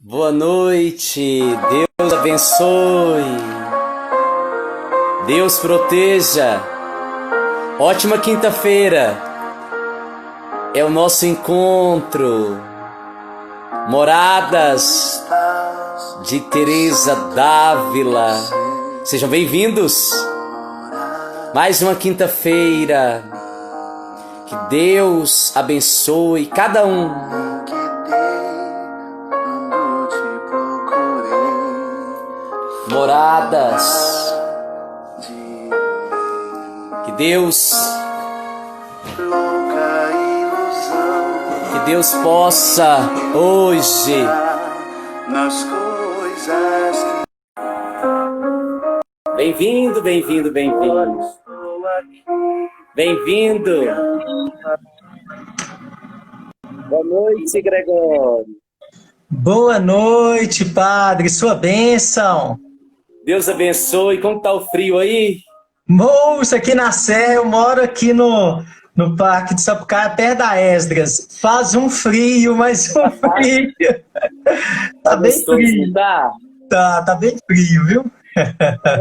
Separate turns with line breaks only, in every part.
Boa noite, Deus abençoe, Deus proteja. Ótima quinta-feira, é o nosso encontro, Moradas de Teresa Dávila. Sejam bem-vindos, mais uma quinta-feira, que Deus abençoe cada um. Moradas, que Deus possa hoje bem-vindo, bem-vindo, bem-vindo, bem-vindo. Boa noite, Gregório.
Boa noite, padre, sua bênção.
Deus abençoe. Como tá o frio aí?
Moço, aqui na Serra, eu moro aqui no Parque de Sapucaia, perto da Esdras. Faz um frio, mas um frio. Tá bem
Gostoso,
frio.
tá?
Tá bem frio, viu?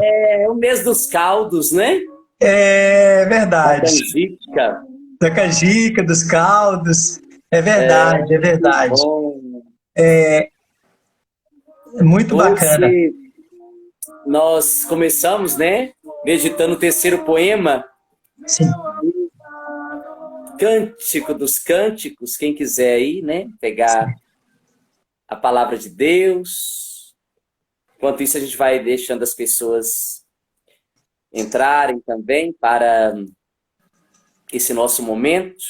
É o mês dos caldos, né?
É
Da
verdade.
canjica.
Da canjica, dos caldos. É verdade, é verdade.
Bom.
É muito bacana.
Hoje nós começamos, né? Meditando o terceiro poema,
Sim.
Cântico dos Cânticos. Quem quiser aí, né? Pegar a palavra de Deus. Enquanto isso, a gente vai deixando as pessoas entrarem também para esse nosso momento.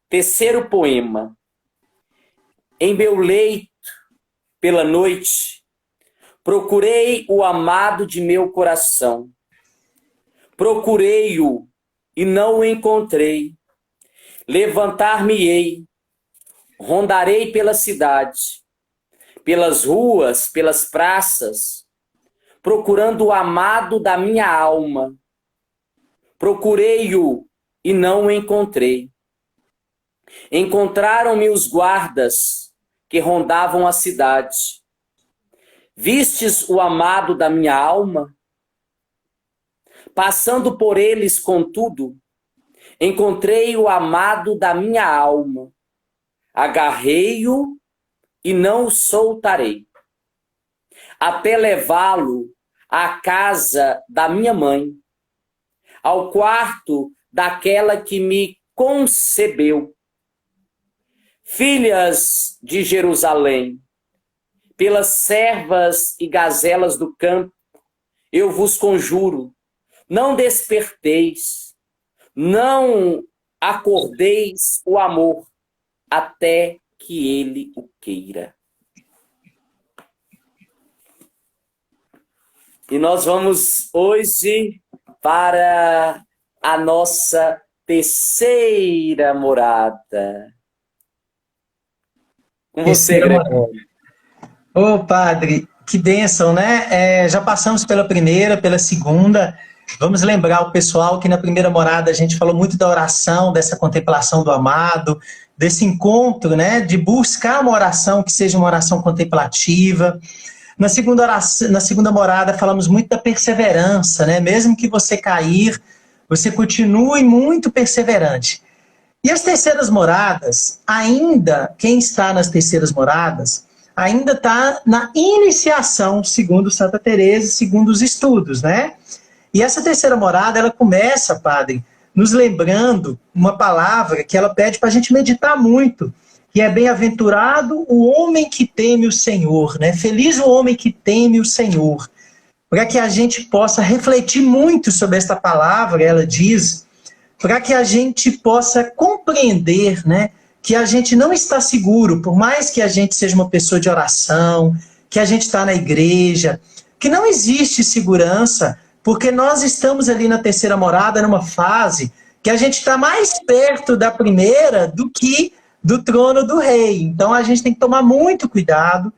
Terceiro poema. Em meu leito, pela noite, procurei o amado de meu coração. Procurei-o e não o encontrei. Levantar-me-ei, rondarei pela cidade, pelas ruas, pelas praças, procurando o amado da minha alma. Procurei-o e não o encontrei. Encontraram-me os guardas que rondavam a cidade. Vistes o amado da minha alma? Passando por eles, contudo, encontrei o amado da minha alma. Agarrei-o e não o soltarei, até levá-lo à casa da minha mãe, ao quarto daquela que me concebeu. Filhas de Jerusalém, pelas servas e gazelas do campo, eu vos conjuro, não desperteis, não acordeis o amor, até que ele o queira. E nós vamos hoje para a nossa terceira morada. Com você, Gregório.
Ô, padre, que bênção, né? Já passamos pela primeira, pela segunda. Vamos lembrar o pessoal que na primeira morada a gente falou muito da oração, dessa contemplação do amado, desse encontro, né? De buscar uma oração que seja uma oração contemplativa. Na segunda morada falamos muito da perseverança, né? Mesmo que você cair, você continue muito perseverante. E as terceiras moradas, ainda, quem está nas terceiras moradas, ainda está na iniciação, segundo Santa Teresa, segundo os estudos, né? E essa terceira morada, ela começa, padre, nos lembrando uma palavra que ela pede para a gente meditar muito, que é bem-aventurado o homem que teme o Senhor, né? Feliz o homem que teme o Senhor. Para que a gente possa refletir muito sobre esta palavra, ela diz, para que a gente possa compreender, né, que a gente não está seguro, por mais que a gente seja uma pessoa de oração, que a gente está na igreja, que não existe segurança, porque nós estamos ali na terceira morada, numa fase que a gente está mais perto da primeira do que do trono do rei. Então a gente tem que tomar muito cuidado.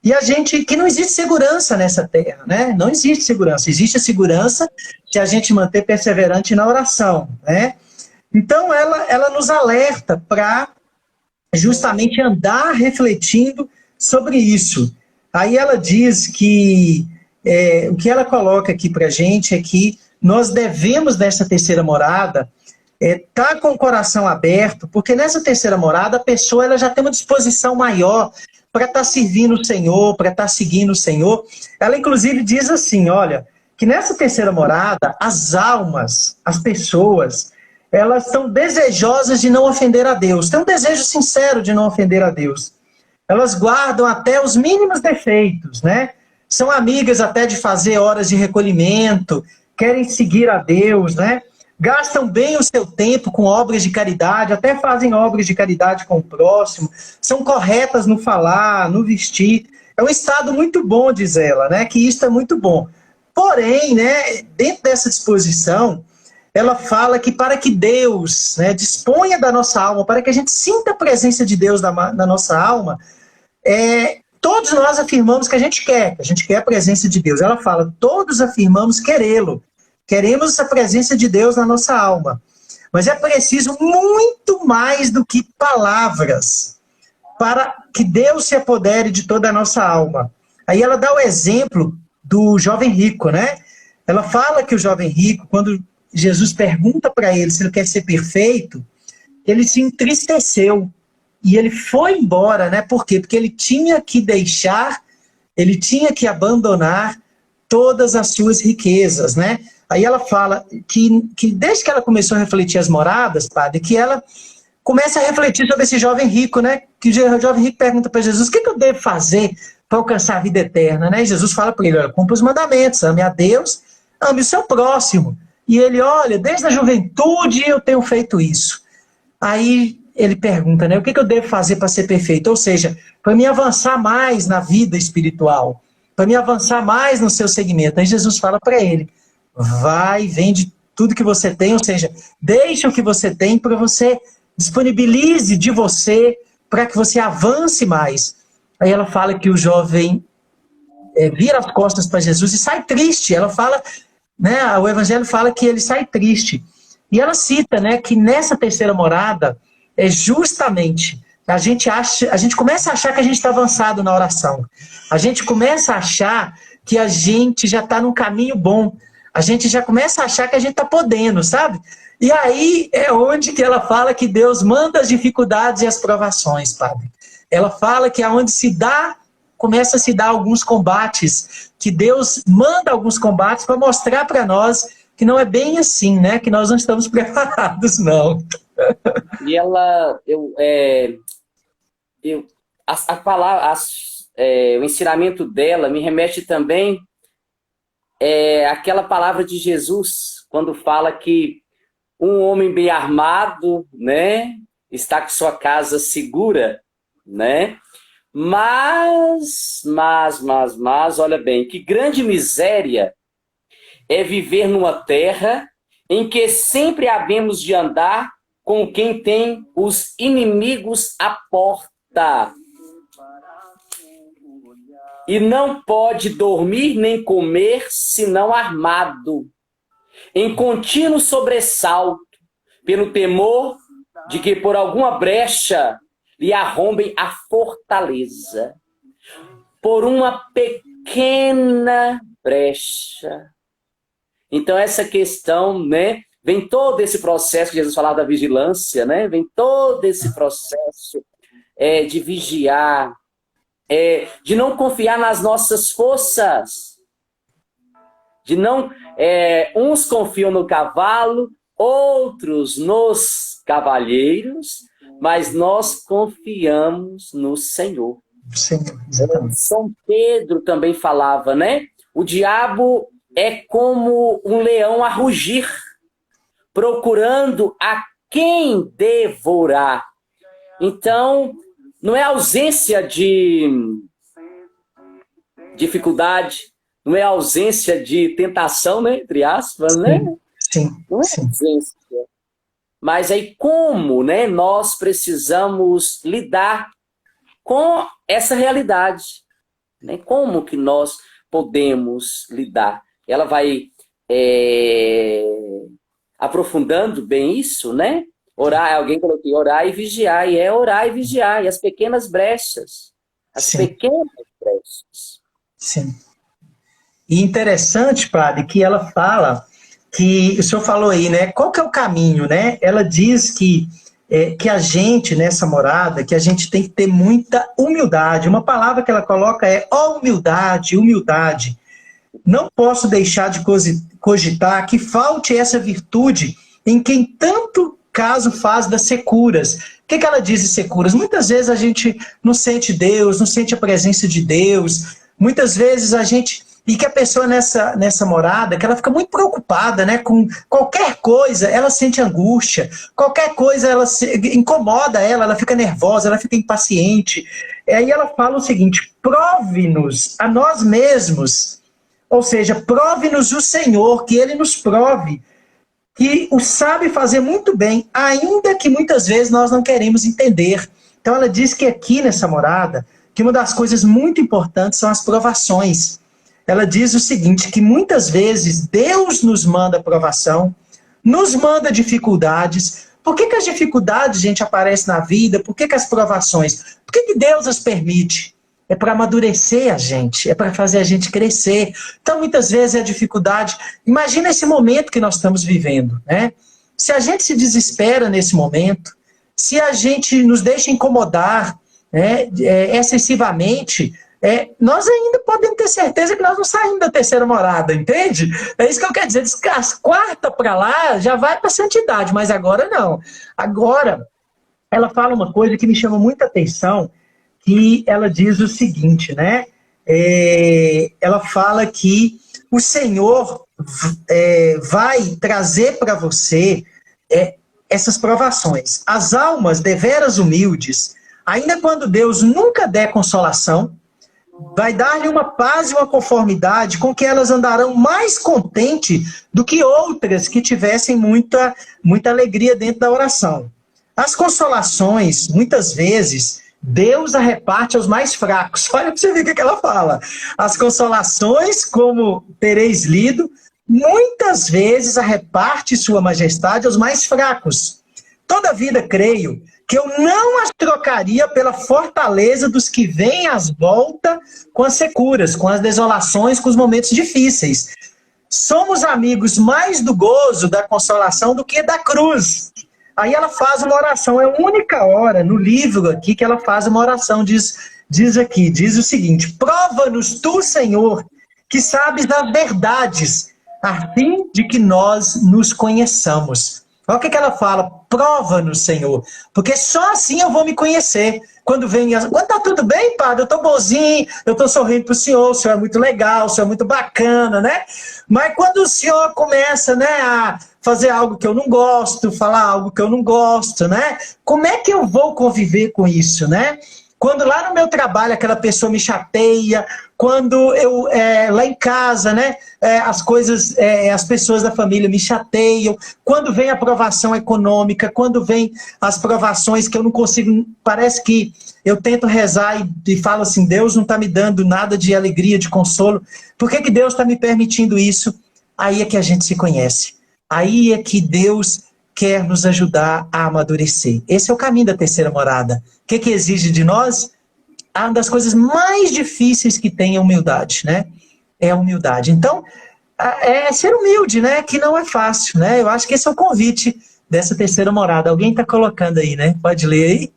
E a gente, que não existe segurança nessa terra, né? Não existe segurança. Existe a segurança de a gente manter perseverante na oração, né? Então ela nos alerta para justamente andar refletindo sobre isso. Aí ela diz que o que ela coloca aqui para a gente é que nós devemos, nessa terceira morada, estar com o coração aberto, porque nessa terceira morada a pessoa ela já tem uma disposição maior para estar servindo o Senhor, para estar seguindo o Senhor. Ela inclusive diz assim, olha, que nessa terceira morada, as almas, as pessoas, elas são desejosas de não ofender a Deus. Tem um desejo sincero de não ofender a Deus. Elas guardam até os mínimos defeitos, né? São amigas até de fazer horas de recolhimento, querem seguir a Deus, né? Gastam bem o seu tempo com obras de caridade, até fazem obras de caridade com o próximo, são corretas no falar, no vestir. É um estado muito bom, diz ela, né? Que isso é muito bom. Porém, né, dentro dessa disposição, ela fala que para que Deus, né, disponha da nossa alma, para que a gente sinta a presença de Deus na nossa alma, todos nós afirmamos que a gente quer a presença de Deus. Ela fala, todos afirmamos querê-lo. Queremos essa presença de Deus na nossa alma. Mas é preciso muito mais do que palavras para que Deus se apodere de toda a nossa alma. Aí ela dá o exemplo do jovem rico, né? Ela fala que o jovem rico, quando Jesus pergunta para ele se ele quer ser perfeito, ele se entristeceu e ele foi embora, né? Por quê? Porque ele tinha que deixar, ele tinha que abandonar todas as suas riquezas, né? Aí ela fala que desde que ela começou a refletir as moradas, padre, que ela começa a refletir sobre esse jovem rico, né? Que o jovem rico pergunta para Jesus, o que eu devo fazer para alcançar a vida eterna, né? E Jesus fala para ele, olha, cumpra os mandamentos, ame a Deus, ame o seu próximo. E ele, olha, desde a juventude eu tenho feito isso. Aí ele pergunta, né? O que eu devo fazer para ser perfeito? Ou seja, para me avançar mais na vida espiritual, para me avançar mais no seu segmento. Aí Jesus fala para ele, vai, vende tudo que você tem, ou seja, deixa o que você tem para você, disponibilize de você para que você avance mais. Aí ela fala que o jovem vira as costas para Jesus e sai triste. Ela fala, né, o evangelho fala que ele sai triste. E ela cita, né, que nessa terceira morada é justamente a gente começa a achar que a gente está avançado na oração. A gente começa a achar que a gente já está num caminho bom. A gente já começa a achar que a gente está podendo, sabe? E aí é onde que ela fala que Deus manda as dificuldades e as provações, padre. Ela fala que aonde começa a se dar alguns combates, que Deus manda alguns combates para mostrar para nós que não é bem assim, né? Que nós não estamos preparados, não.
E ela, a palavra, o ensinamento dela me remete também àquela palavra de Jesus, quando fala que um homem bem armado, né, está com sua casa segura, né? Mas, olha bem, que grande miséria é viver numa terra em que sempre havemos de andar com quem tem os inimigos à porta. E não pode dormir nem comer senão armado, em contínuo sobressalto, pelo temor de que por alguma brecha lhe arrombem a fortaleza. Por uma pequena brecha. Então essa questão, né, vem todo esse processo que Jesus falava da vigilância, né? Vem todo esse processo de vigiar, de não confiar nas nossas forças, de não, uns confiam no cavalo, outros nos cavalheiros, mas nós confiamos no Senhor.
Senhor, exatamente.
São Pedro também falava, né? O diabo é como um leão a rugir, procurando a quem devorar. Então, não é ausência de dificuldade, não é ausência de tentação, né? Entre aspas, né?
Sim,
não é ausência. Mas aí como, né, nós precisamos lidar com essa realidade, né? Como que nós podemos lidar? Ela vai aprofundando bem isso, né? Orar, alguém colocou aqui, orar e vigiar, e orar e vigiar, e as pequenas brechas. As
Sim.
pequenas brechas.
Sim. E interessante, padre, que ela fala que, o senhor falou aí, né? Qual que é o caminho, né? Ela diz que a gente, nessa morada, que a gente tem que ter muita humildade. Uma palavra que ela coloca é humildade, humildade. Não posso deixar de cogitar que falte essa virtude em quem tanto caso faz das securas. O que ela diz de securas? Muitas vezes a gente não sente Deus, não sente a presença de Deus. Muitas vezes a gente... E que a pessoa nessa morada, que ela fica muito preocupada, né? Com qualquer coisa, ela sente angústia. Qualquer coisa, incomoda ela fica nervosa, ela fica impaciente. E aí ela fala o seguinte: prove-nos a nós mesmos, ou seja, prove-nos o Senhor, que Ele nos prove, que o sabe fazer muito bem, ainda que muitas vezes nós não queremos entender. Então ela diz que aqui nessa morada, que uma das coisas muito importantes são as provações. Ela diz o seguinte, que muitas vezes Deus nos manda provação, nos manda dificuldades. Por que as dificuldades, gente, aparecem na vida? Por que as provações? Por que Deus as permite? É para amadurecer a gente, é para fazer a gente crescer. Então, muitas vezes, a dificuldade... Imagina esse momento que nós estamos vivendo, né? Se a gente se desespera nesse momento, se a gente nos deixa incomodar, né, excessivamente, nós ainda podemos ter certeza que nós não saímos da terceira morada, entende? É isso que eu quero dizer. As quartas para lá já vai para a santidade, mas agora não. Agora, ela fala uma coisa que me chama muita atenção, que ela diz o seguinte, né? Ela fala que o Senhor vai trazer para você essas provações. As almas deveras humildes, ainda quando Deus nunca der consolação, vai dar-lhe uma paz e uma conformidade com que elas andarão mais contentes do que outras que tivessem muita alegria dentro da oração. As consolações, muitas vezes, Deus a reparte aos mais fracos. Olha para você ver o que ela fala. As consolações, como tereis lido, muitas vezes a reparte sua majestade aos mais fracos. Toda vida creio que eu não as trocaria pela fortaleza dos que vêm às voltas com as securas, com as desolações, com os momentos difíceis. Somos amigos mais do gozo, da consolação, do que da cruz. Aí ela faz uma oração, é a única hora no livro aqui que ela faz uma oração, diz o seguinte: prova-nos tu, Senhor, que sabes das verdades, a fim de que nós nos conheçamos. Olha o que ela fala: prova-nos, Senhor, porque só assim eu vou me conhecer. Quando tá tudo bem, padre, eu tô bonzinho, eu tô sorrindo pro senhor é muito legal, o senhor é muito bacana, né? Mas quando o senhor começa, né, a fazer algo que eu não gosto, falar algo que eu não gosto, né? Como é que eu vou conviver com isso, né? Quando lá no meu trabalho aquela pessoa me chateia, quando eu, lá em casa, né, as pessoas da família me chateiam, quando vem a provação econômica, quando vem as provações que eu não consigo, parece que eu tento rezar e falo assim: Deus não está me dando nada de alegria, de consolo, por que Deus está me permitindo isso? Aí é que a gente se conhece, aí é que Deus quer nos ajudar a amadurecer. Esse é o caminho da terceira morada. O que exige de nós? Uma das coisas mais difíceis que tem é a humildade, né? É a humildade. Então, é ser humilde, né? Que não é fácil, né? Eu acho que esse é o convite dessa terceira morada. Alguém está colocando aí, né? Pode ler aí.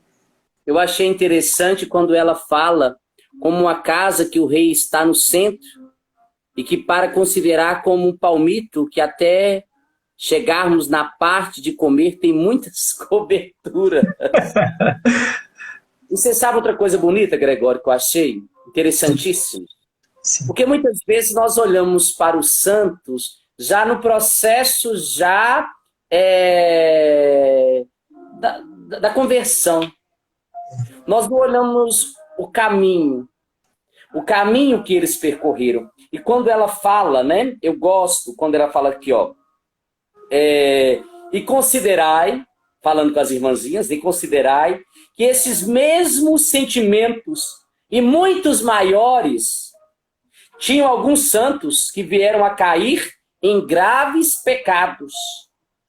Eu achei interessante quando ela fala como uma casa que o rei está no centro e que para considerar como um palmito que até chegarmos na parte de comer tem muitas coberturas. E você sabe outra coisa bonita, Gregório, que eu achei interessantíssimo?
Sim.
Porque muitas vezes nós olhamos para os santos já no processo da conversão. Nós não olhamos o caminho que eles percorreram. E quando ela fala, né? Eu gosto quando ela fala aqui, ó. E considerai, falando com as irmãzinhas, e considerai que esses mesmos sentimentos e muitos maiores tinham alguns santos que vieram a cair em graves pecados.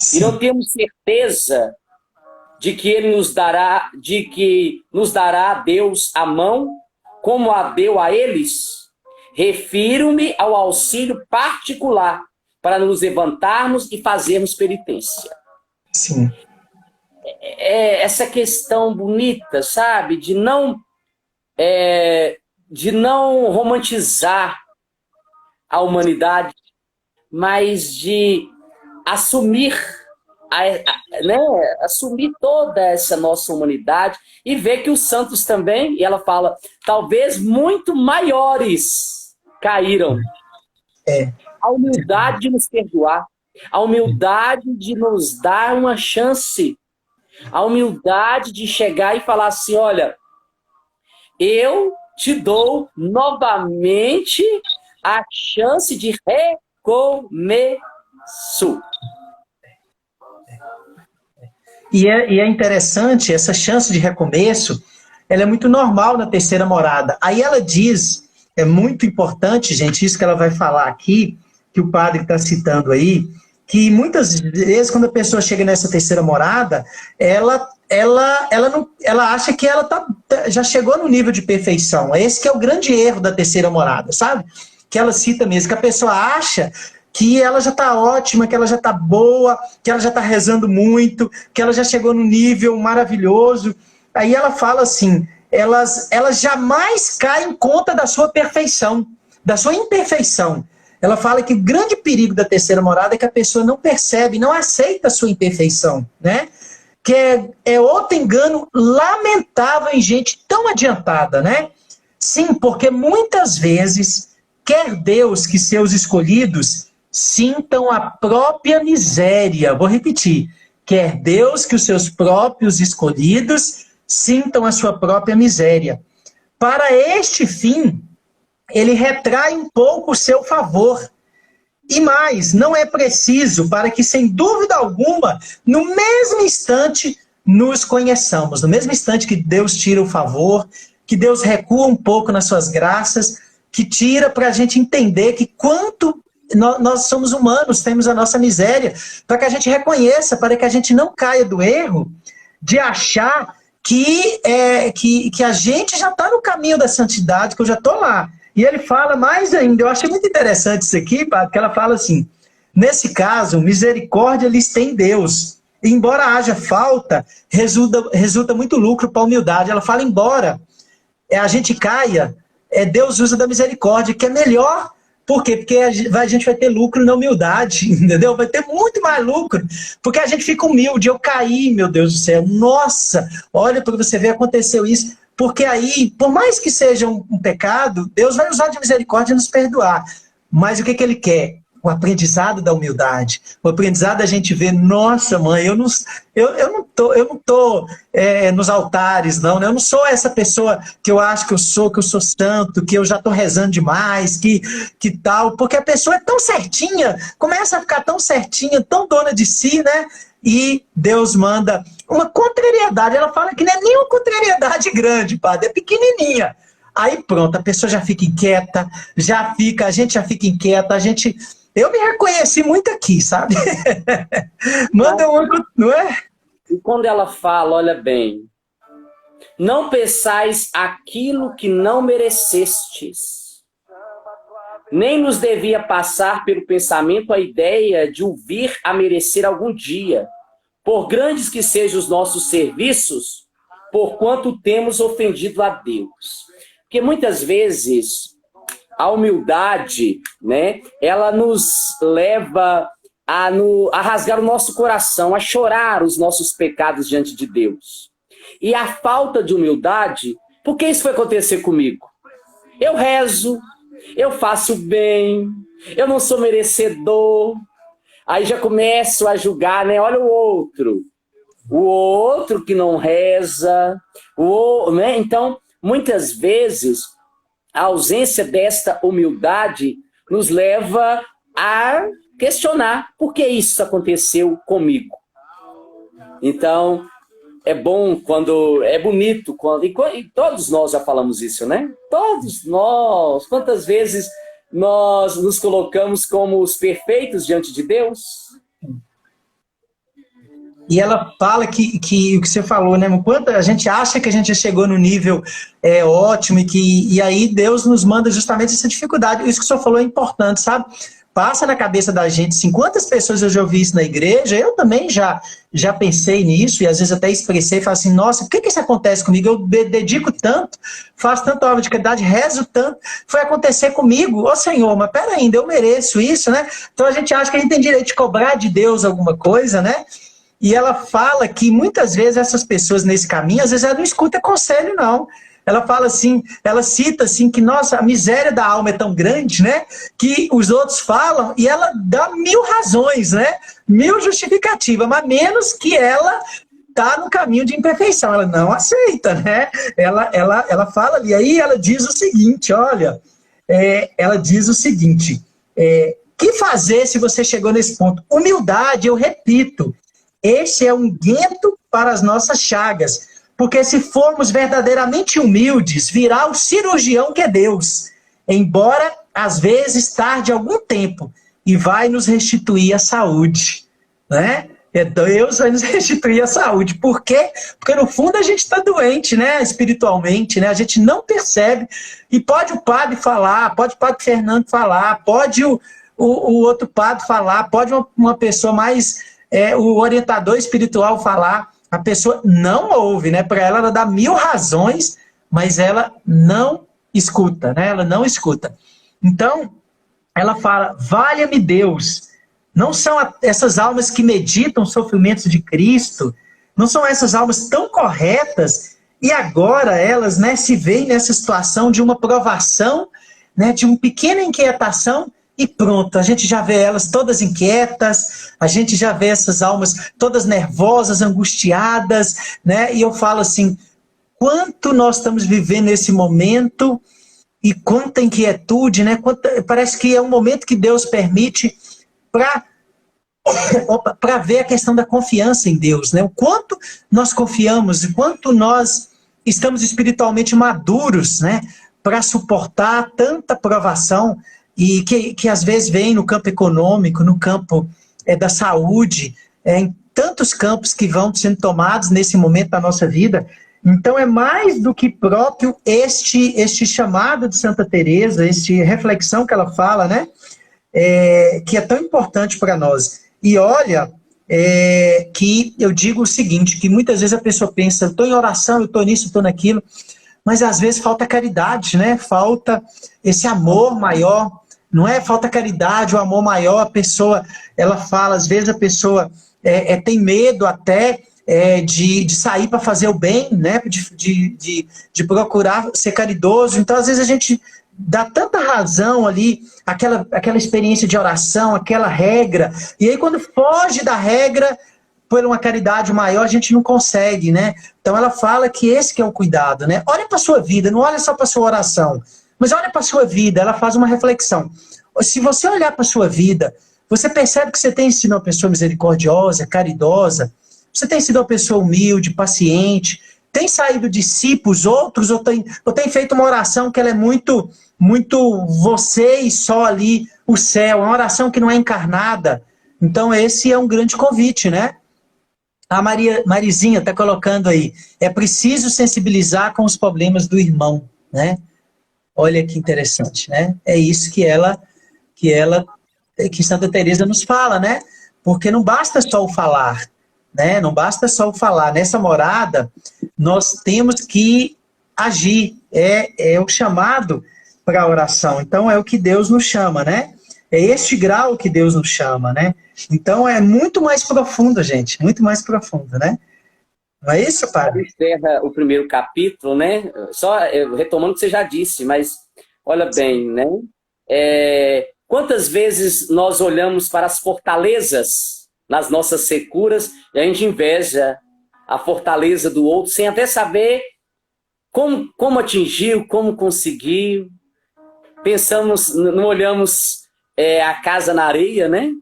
Sim. E não temos certeza de que nos dará Deus a mão como a deu a eles, refiro-me ao auxílio particular para nos levantarmos e fazermos penitência.
Sim.
Essa questão bonita, sabe? De não romantizar a humanidade, mas de assumir, né? Assumir toda essa nossa humanidade e ver que os santos também, e ela fala, talvez muito maiores caíram. A humildade de nos perdoar, a humildade de nos dar uma chance, a humildade de chegar e falar assim, olha, eu te dou novamente a chance de recomeço.
E é interessante, essa chance de recomeço, ela é muito normal na terceira morada. Aí ela diz, é muito importante, gente, isso que ela vai falar aqui, que o padre está citando aí, que muitas vezes quando a pessoa chega nessa terceira morada, ela acha que ela já chegou no nível de perfeição. Esse que é o grande erro da terceira morada, sabe? Que ela cita mesmo, que a pessoa acha que ela já está ótima, que ela já está boa, que ela já está rezando muito, que ela já chegou no nível maravilhoso. Aí ela fala assim, elas jamais caem em conta da sua perfeição, da sua imperfeição. Ela fala que o grande perigo da terceira morada é que a pessoa não percebe, não aceita a sua imperfeição, né? Que é outro engano lamentável em gente tão adiantada, né? Sim, porque muitas vezes quer Deus que seus escolhidos sintam a própria miséria. Vou repetir. Quer Deus que os seus próprios escolhidos sintam a sua própria miséria. Para este fim, ele retrai um pouco o seu favor. E mais, não é preciso para que, sem dúvida alguma, no mesmo instante, nos conheçamos. No mesmo instante que Deus tira o favor, que Deus recua um pouco nas suas graças, que tira para a gente entender que quanto nós somos humanos, temos a nossa miséria, para que a gente reconheça, para que a gente não caia do erro de achar que a gente já está no caminho da santidade, que eu já estou lá. E ele fala mais ainda, eu achei muito interessante isso aqui, porque ela fala assim, nesse caso, misericórdia lhes tem Deus. E embora haja falta, resulta muito lucro para a humildade. Ela fala, embora a gente caia, Deus usa da misericórdia, que é melhor. Por quê? Porque a gente vai ter lucro na humildade, entendeu? Vai ter muito mais lucro, porque a gente fica humilde. Eu caí, meu Deus do céu, nossa, olha para você ver, aconteceu isso. Porque aí, por mais que seja um pecado, Deus vai usar de misericórdia e nos perdoar. Mas o que ele quer? O aprendizado da humildade. O aprendizado da gente ver, nossa, mãe, eu não tô nos altares, não. Eu não sou essa pessoa que eu acho que eu sou santo, que eu já estou rezando demais, que tal. Porque a pessoa é tão certinha, começa a ficar tão certinha, tão dona de si, né? E Deus manda uma contrariedade. Ela fala que não é nem uma contrariedade grande, padre, é pequenininha. Aí pronto, a pessoa já fica inquieta, a gente já fica inquieta, eu me reconheci muito aqui, sabe? Manda um, não é?
E quando ela fala, olha bem, não pensais aquilo que não merecestes, nem nos devia passar pelo pensamento a ideia de o vir a merecer algum dia, por grandes que sejam os nossos serviços, porquanto temos ofendido a Deus. Porque muitas vezes a humildade, né, ela nos leva a rasgar o nosso coração, a chorar os nossos pecados diante de Deus. E a falta de humildade, por que isso foi acontecer comigo? Eu rezo, eu faço bem, eu não sou merecedor. Aí já começo a julgar, né? Olha o outro que não reza, né? Então, muitas vezes, a ausência desta humildade nos leva a questionar por que isso aconteceu comigo. Então, é bom quando, é bonito quando, e todos nós já falamos isso, né? Todos nós, quantas vezes nós nos colocamos como os perfeitos diante de Deus?
E ela fala que o que você falou, né? Enquanto a gente acha que a gente já chegou no nível ótimo e aí Deus nos manda justamente essa dificuldade. Isso que o senhor falou é importante, sabe? Passa na cabeça da gente, assim, quantas pessoas eu já ouvi isso na igreja, eu também já pensei nisso e às vezes até expressei, falo assim, nossa, por que isso acontece comigo? Eu dedico tanto, faço tanta obra de caridade, rezo tanto, foi acontecer comigo, ô Senhor, mas pera ainda, eu mereço isso, né? Então a gente acha que a gente tem direito de cobrar de Deus alguma coisa, né? E ela fala que muitas vezes essas pessoas nesse caminho, às vezes ela não escuta conselho, não. Ela fala assim, ela cita assim que, nossa, a miséria da alma é tão grande, né? Que os outros falam e ela dá 1000 razões, né? 1000 justificativas, mas menos que ela está no caminho de imperfeição. Ela não aceita, né? Ela fala ali, aí ela diz o seguinte, olha, ela diz o seguinte, que fazer se você chegou nesse ponto? Humildade, eu repito, este é um guento para as nossas chagas. Porque se formos verdadeiramente humildes, virá o cirurgião que é Deus. Embora, às vezes, tarde algum tempo. E vai nos restituir a saúde. Né? Deus vai nos restituir a saúde. Por quê? Porque, no fundo, a gente está doente, né? Espiritualmente. Né? A gente não percebe. E pode o padre falar, pode o padre Fernando falar, pode o outro padre falar, pode uma pessoa mais... o orientador espiritual falar, a pessoa não ouve, né? Para ela dá 1000 razões, mas ela não escuta, né? Ela não escuta. Então, ela fala, valha-me Deus, não são essas almas que meditam os sofrimentos de Cristo, não são essas almas tão corretas, e agora elas, né, se veem nessa situação de uma provação, né, de uma pequena inquietação, e pronto, a gente já vê elas todas inquietas, a gente já vê essas almas todas nervosas, angustiadas, né? E eu falo assim, quanto nós estamos vivendo nesse momento e quanta inquietude, né? Parece que é um momento que Deus permite para ver a questão da confiança em Deus, né? O quanto nós confiamos, o quanto nós estamos espiritualmente maduros, né? Para suportar tanta provação, e que às vezes vem no campo econômico, no campo da saúde, em tantos campos que vão sendo tomados nesse momento da nossa vida. Então é mais do que próprio este chamado de Santa Teresa, esta reflexão que ela fala, né? Que é tão importante para nós. E olha, que eu digo o seguinte, que muitas vezes a pessoa pensa, eu estou em oração, eu estou nisso, estou naquilo, mas às vezes falta caridade, né? Falta esse amor maior, não é? Falta caridade, o amor maior, a pessoa, ela fala, às vezes a pessoa tem medo até de sair para fazer o bem, né? De procurar ser caridoso. Então, às vezes a gente dá tanta razão ali, aquela experiência de oração, aquela regra, e aí quando foge da regra, por uma caridade maior, a gente não consegue, né? Então ela fala que esse que é o cuidado, né? Olha para a sua vida, não olha só para a sua oração, mas olha para a sua vida, ela faz uma reflexão. Se você olhar para a sua vida, você percebe que você tem sido uma pessoa misericordiosa, caridosa, você tem sido uma pessoa humilde, paciente, tem saído de si para os outros, ou tem feito uma oração que ela é muito, muito você e só ali o céu, uma oração que não é encarnada. Então esse é um grande convite, né? A Marizinha está colocando aí, é preciso sensibilizar com os problemas do irmão, né? Olha que interessante, né? É isso que Santa Teresa nos fala, né? Porque não basta só o falar, né? Não basta só o falar. Nessa morada, nós temos que agir. É o chamado para a oração. Então, é o que Deus nos chama, né? É este grau que Deus nos chama, né? Então, é muito mais profundo, gente. Muito mais profundo, né? Não é isso, padre?
Encerra o primeiro capítulo, né? Só retomando o que você já disse, mas olha bem, né? Quantas vezes nós olhamos para as fortalezas nas nossas securas e a gente inveja a fortaleza do outro sem até saber como atingiu, como conseguiu. Pensamos, não olhamos a casa na areia, né?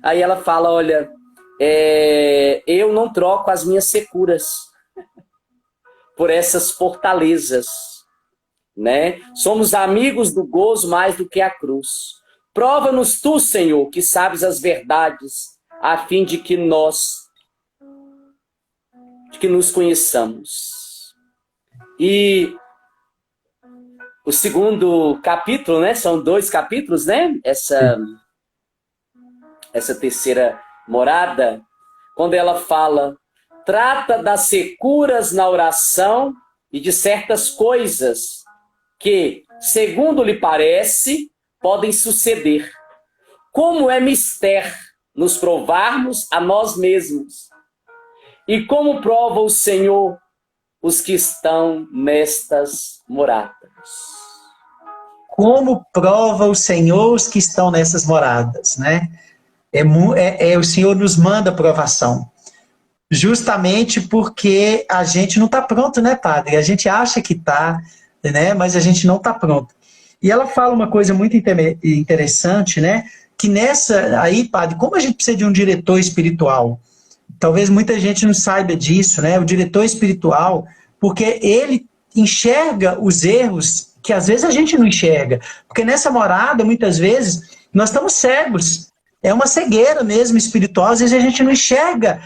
Aí ela fala, olha, eu não troco as minhas securas por essas fortalezas, né? Somos amigos do gozo mais do que a cruz. Prova-nos tu, Senhor, que sabes as verdades, a fim de que nós de que nos conheçamos. E o segundo capítulo, né? São 2 capítulos, né? Essa terceira morada, quando ela fala, trata das securas na oração e de certas coisas que, segundo lhe parece, podem suceder. Como é mister nos provarmos a nós mesmos. E como prova o Senhor os que estão nestas moradas.
Como prova o Senhor os que estão nessas moradas, né? O Senhor nos manda provação. Justamente porque a gente não está pronto, né, padre? A gente acha que está, né? Mas a gente não está pronto. E ela fala uma coisa muito interessante, né? Que nessa aí, padre, como a gente precisa de um diretor espiritual? Talvez muita gente não saiba disso, né? O diretor espiritual, porque ele enxerga os erros que às vezes a gente não enxerga. Porque nessa morada, muitas vezes, nós estamos cegos. É uma cegueira mesmo espiritual, às vezes a gente não enxerga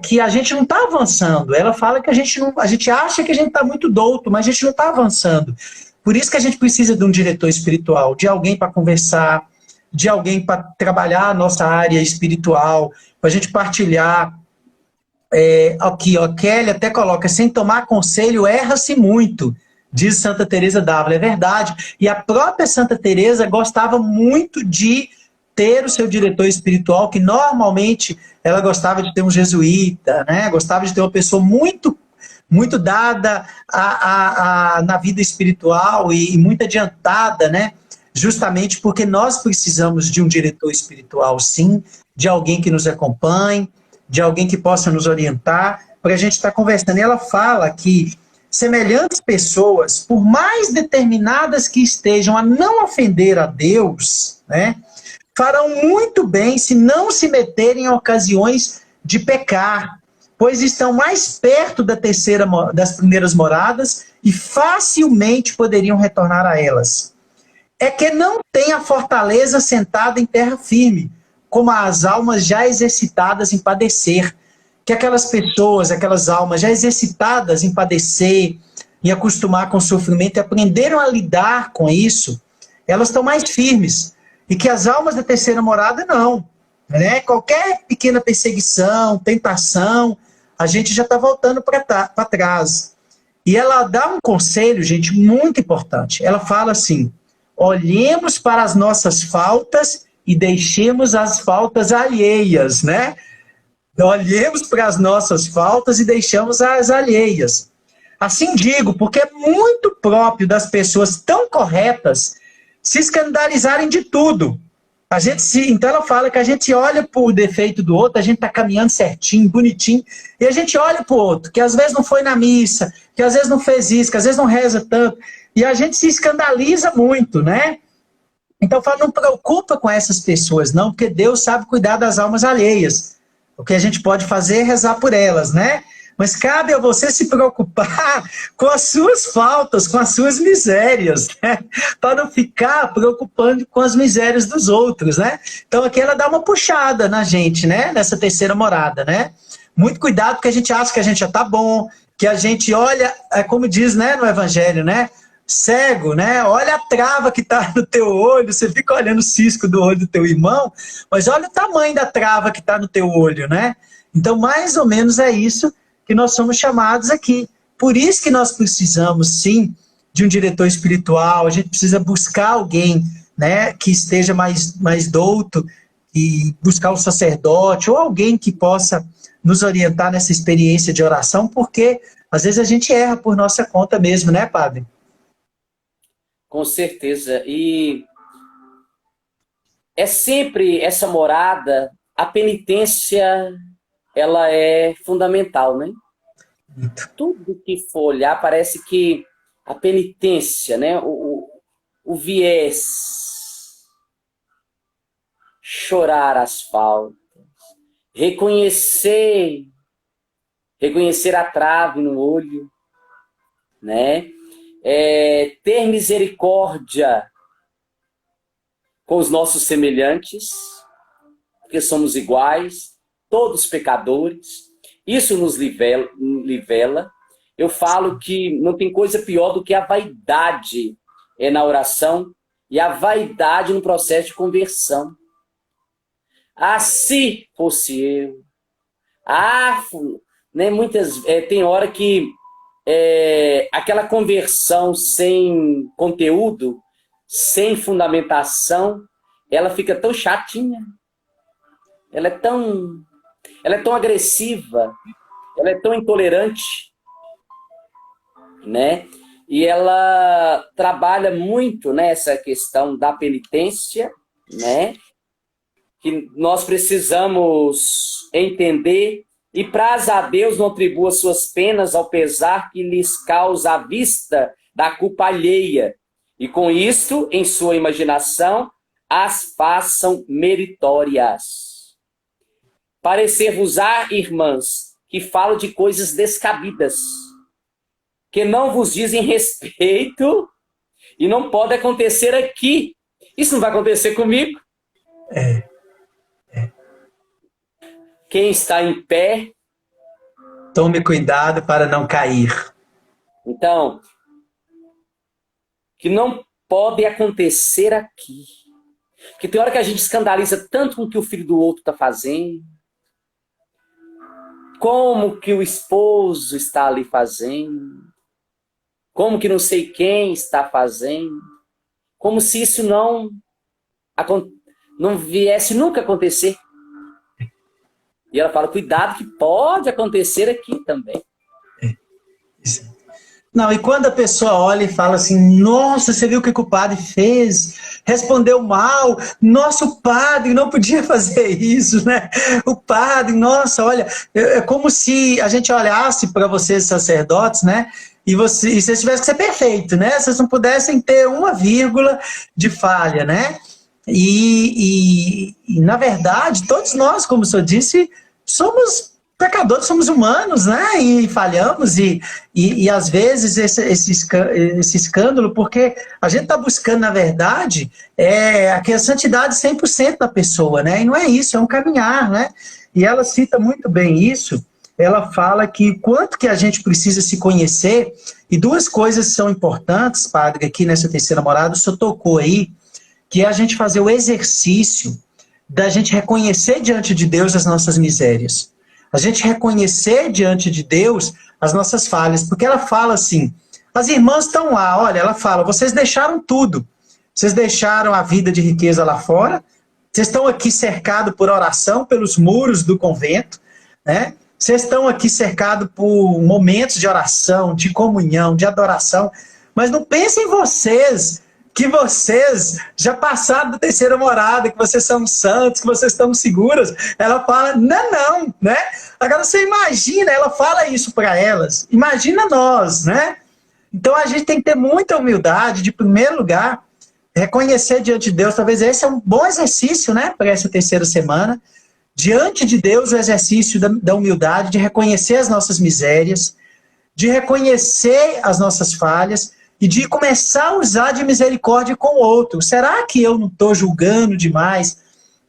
que a gente não está avançando. Ela fala que a gente acha que a gente está muito douto, mas a gente não está avançando. Por isso que a gente precisa de um diretor espiritual, de alguém para conversar, de alguém para trabalhar a nossa área espiritual, para a gente partilhar. Aqui, ó, Kelly até coloca, sem tomar conselho, erra-se muito, diz Santa Teresa d'Ávila, é verdade. E a própria Santa Teresa gostava muito de ter o seu diretor espiritual, que normalmente ela gostava de ter um jesuíta, né? Gostava de ter uma pessoa muito, muito dada na vida espiritual e muito adiantada, né? Justamente porque nós precisamos de um diretor espiritual, sim, de alguém que nos acompanhe, de alguém que possa nos orientar, para a gente estar conversando. E ela fala que semelhantes pessoas, por mais determinadas que estejam a não ofender a Deus, né, farão muito bem se não se meterem em ocasiões de pecar, pois estão mais perto das primeiras moradas e facilmente poderiam retornar a elas. É que não tem a fortaleza sentada em terra firme, como as almas já exercitadas em padecer. Que aquelas pessoas, aquelas almas já exercitadas em padecer, em acostumar com o sofrimento e aprenderam a lidar com isso, elas estão mais firmes. E que as almas da terceira morada não. Né? Qualquer pequena perseguição, tentação, a gente já está voltando para trás. E ela dá um conselho, gente, muito importante. Ela fala assim, olhemos para as nossas faltas e deixemos as faltas alheias, né? Olhemos para as nossas faltas e deixamos as alheias. Assim digo, porque é muito próprio das pessoas tão corretas se escandalizarem de tudo. Então ela fala que a gente olha para o defeito do outro, a gente está caminhando certinho, bonitinho, e a gente olha para o outro, que às vezes não foi na missa, que às vezes não fez isso, que às vezes não reza tanto, e a gente se escandaliza muito, né? Então fala, não preocupa com essas pessoas, não, porque Deus sabe cuidar das almas alheias. O que a gente pode fazer é rezar por elas, né? Mas cabe a você se preocupar com as suas faltas, com as suas misérias, né? Para não ficar preocupando com as misérias dos outros, né? Então aqui ela dá uma puxada na gente, né? Nessa terceira morada, né? Muito cuidado, porque a gente acha que a gente já tá bom, que a gente olha, como diz, né, no Evangelho, né? Cego, né? Olha a trava que está no teu olho, você fica olhando o cisco do olho do teu irmão, mas olha o tamanho da trava que está no teu olho, né? Então, mais ou menos é isso que nós somos chamados aqui. Por isso que nós precisamos, sim, de um diretor espiritual, a gente precisa buscar alguém, né, que esteja mais douto, e buscar um sacerdote, ou alguém que possa nos orientar nessa experiência de oração, porque às vezes a gente erra por nossa conta mesmo, né, padre?
Com certeza. E é sempre essa morada, a penitência, ela é fundamental, né? Tudo que for olhar, parece que a penitência, né? O viés, chorar as faltas, reconhecer a trave no olho, né? Ter misericórdia com os nossos semelhantes, porque somos iguais, todos pecadores, Isso nos nivela. Eu falo que não tem coisa pior do que a vaidade na oração e a vaidade no processo de conversão. Ah, se fosse eu. Ah, né, tem hora que aquela conversão sem conteúdo, sem fundamentação, ela fica tão chatinha. Ela é tão agressiva, ela é tão intolerante, né? E ela trabalha muito nessa questão da penitência, né? Que nós precisamos entender e praza a Deus não atribua suas penas ao pesar que lhes causa a vista da culpa alheia, e com isto, em sua imaginação, as façam meritórias. Parecer-vos-á, irmãs, que falo de coisas descabidas, que não vos dizem respeito e não pode acontecer aqui. Isso não vai acontecer comigo. Quem está em pé,
tome cuidado para não cair.
Então, que não pode acontecer aqui. Porque tem hora que a gente escandaliza tanto com o que o filho do outro está fazendo, como que o esposo está ali fazendo, como que não sei quem está fazendo, como se isso não viesse nunca acontecer. E ela fala, cuidado que pode acontecer aqui também.
Não, e quando a pessoa olha e fala assim, nossa, você viu o que o padre fez? Respondeu mal, nossa, o padre não podia fazer isso, né? O padre, nossa, olha, é como se a gente olhasse para vocês, sacerdotes, né? E vocês tivessem que ser perfeito, né? Vocês não pudessem ter uma vírgula de falha, né? E na verdade, todos nós, como o senhor disse, somos pecadores, somos humanos, né? E falhamos, e às vezes esse escândalo, porque a gente está buscando, na verdade, a santidade 100% da pessoa, né? E não é isso, é um caminhar, né? E ela cita muito bem isso. Ela fala que quanto que a gente precisa se conhecer, e duas coisas são importantes, padre, aqui nessa terceira morada, o senhor tocou aí, que é a gente fazer o exercício da gente reconhecer diante de Deus as nossas misérias. A gente reconhecer diante de Deus as nossas falhas. Porque ela fala assim, as irmãs estão lá, olha, ela fala, vocês deixaram tudo. Vocês deixaram a vida de riqueza lá fora, vocês estão aqui cercados por oração, pelos muros do convento, né? Vocês estão aqui cercados por momentos de oração, de comunhão, de adoração, mas não pensem em vocês, que vocês já passaram da terceira morada, que vocês são santos, que vocês estão seguras. Ela fala, não, né? Agora você imagina, ela fala isso para elas, imagina nós, né? Então a gente tem que ter muita humildade, de primeiro lugar, reconhecer diante de Deus, talvez esse é um bom exercício, né, para essa terceira semana, diante de Deus o exercício da humildade, de reconhecer as nossas misérias, de reconhecer as nossas falhas, e de começar a usar de misericórdia com o outro. Será que eu não estou julgando demais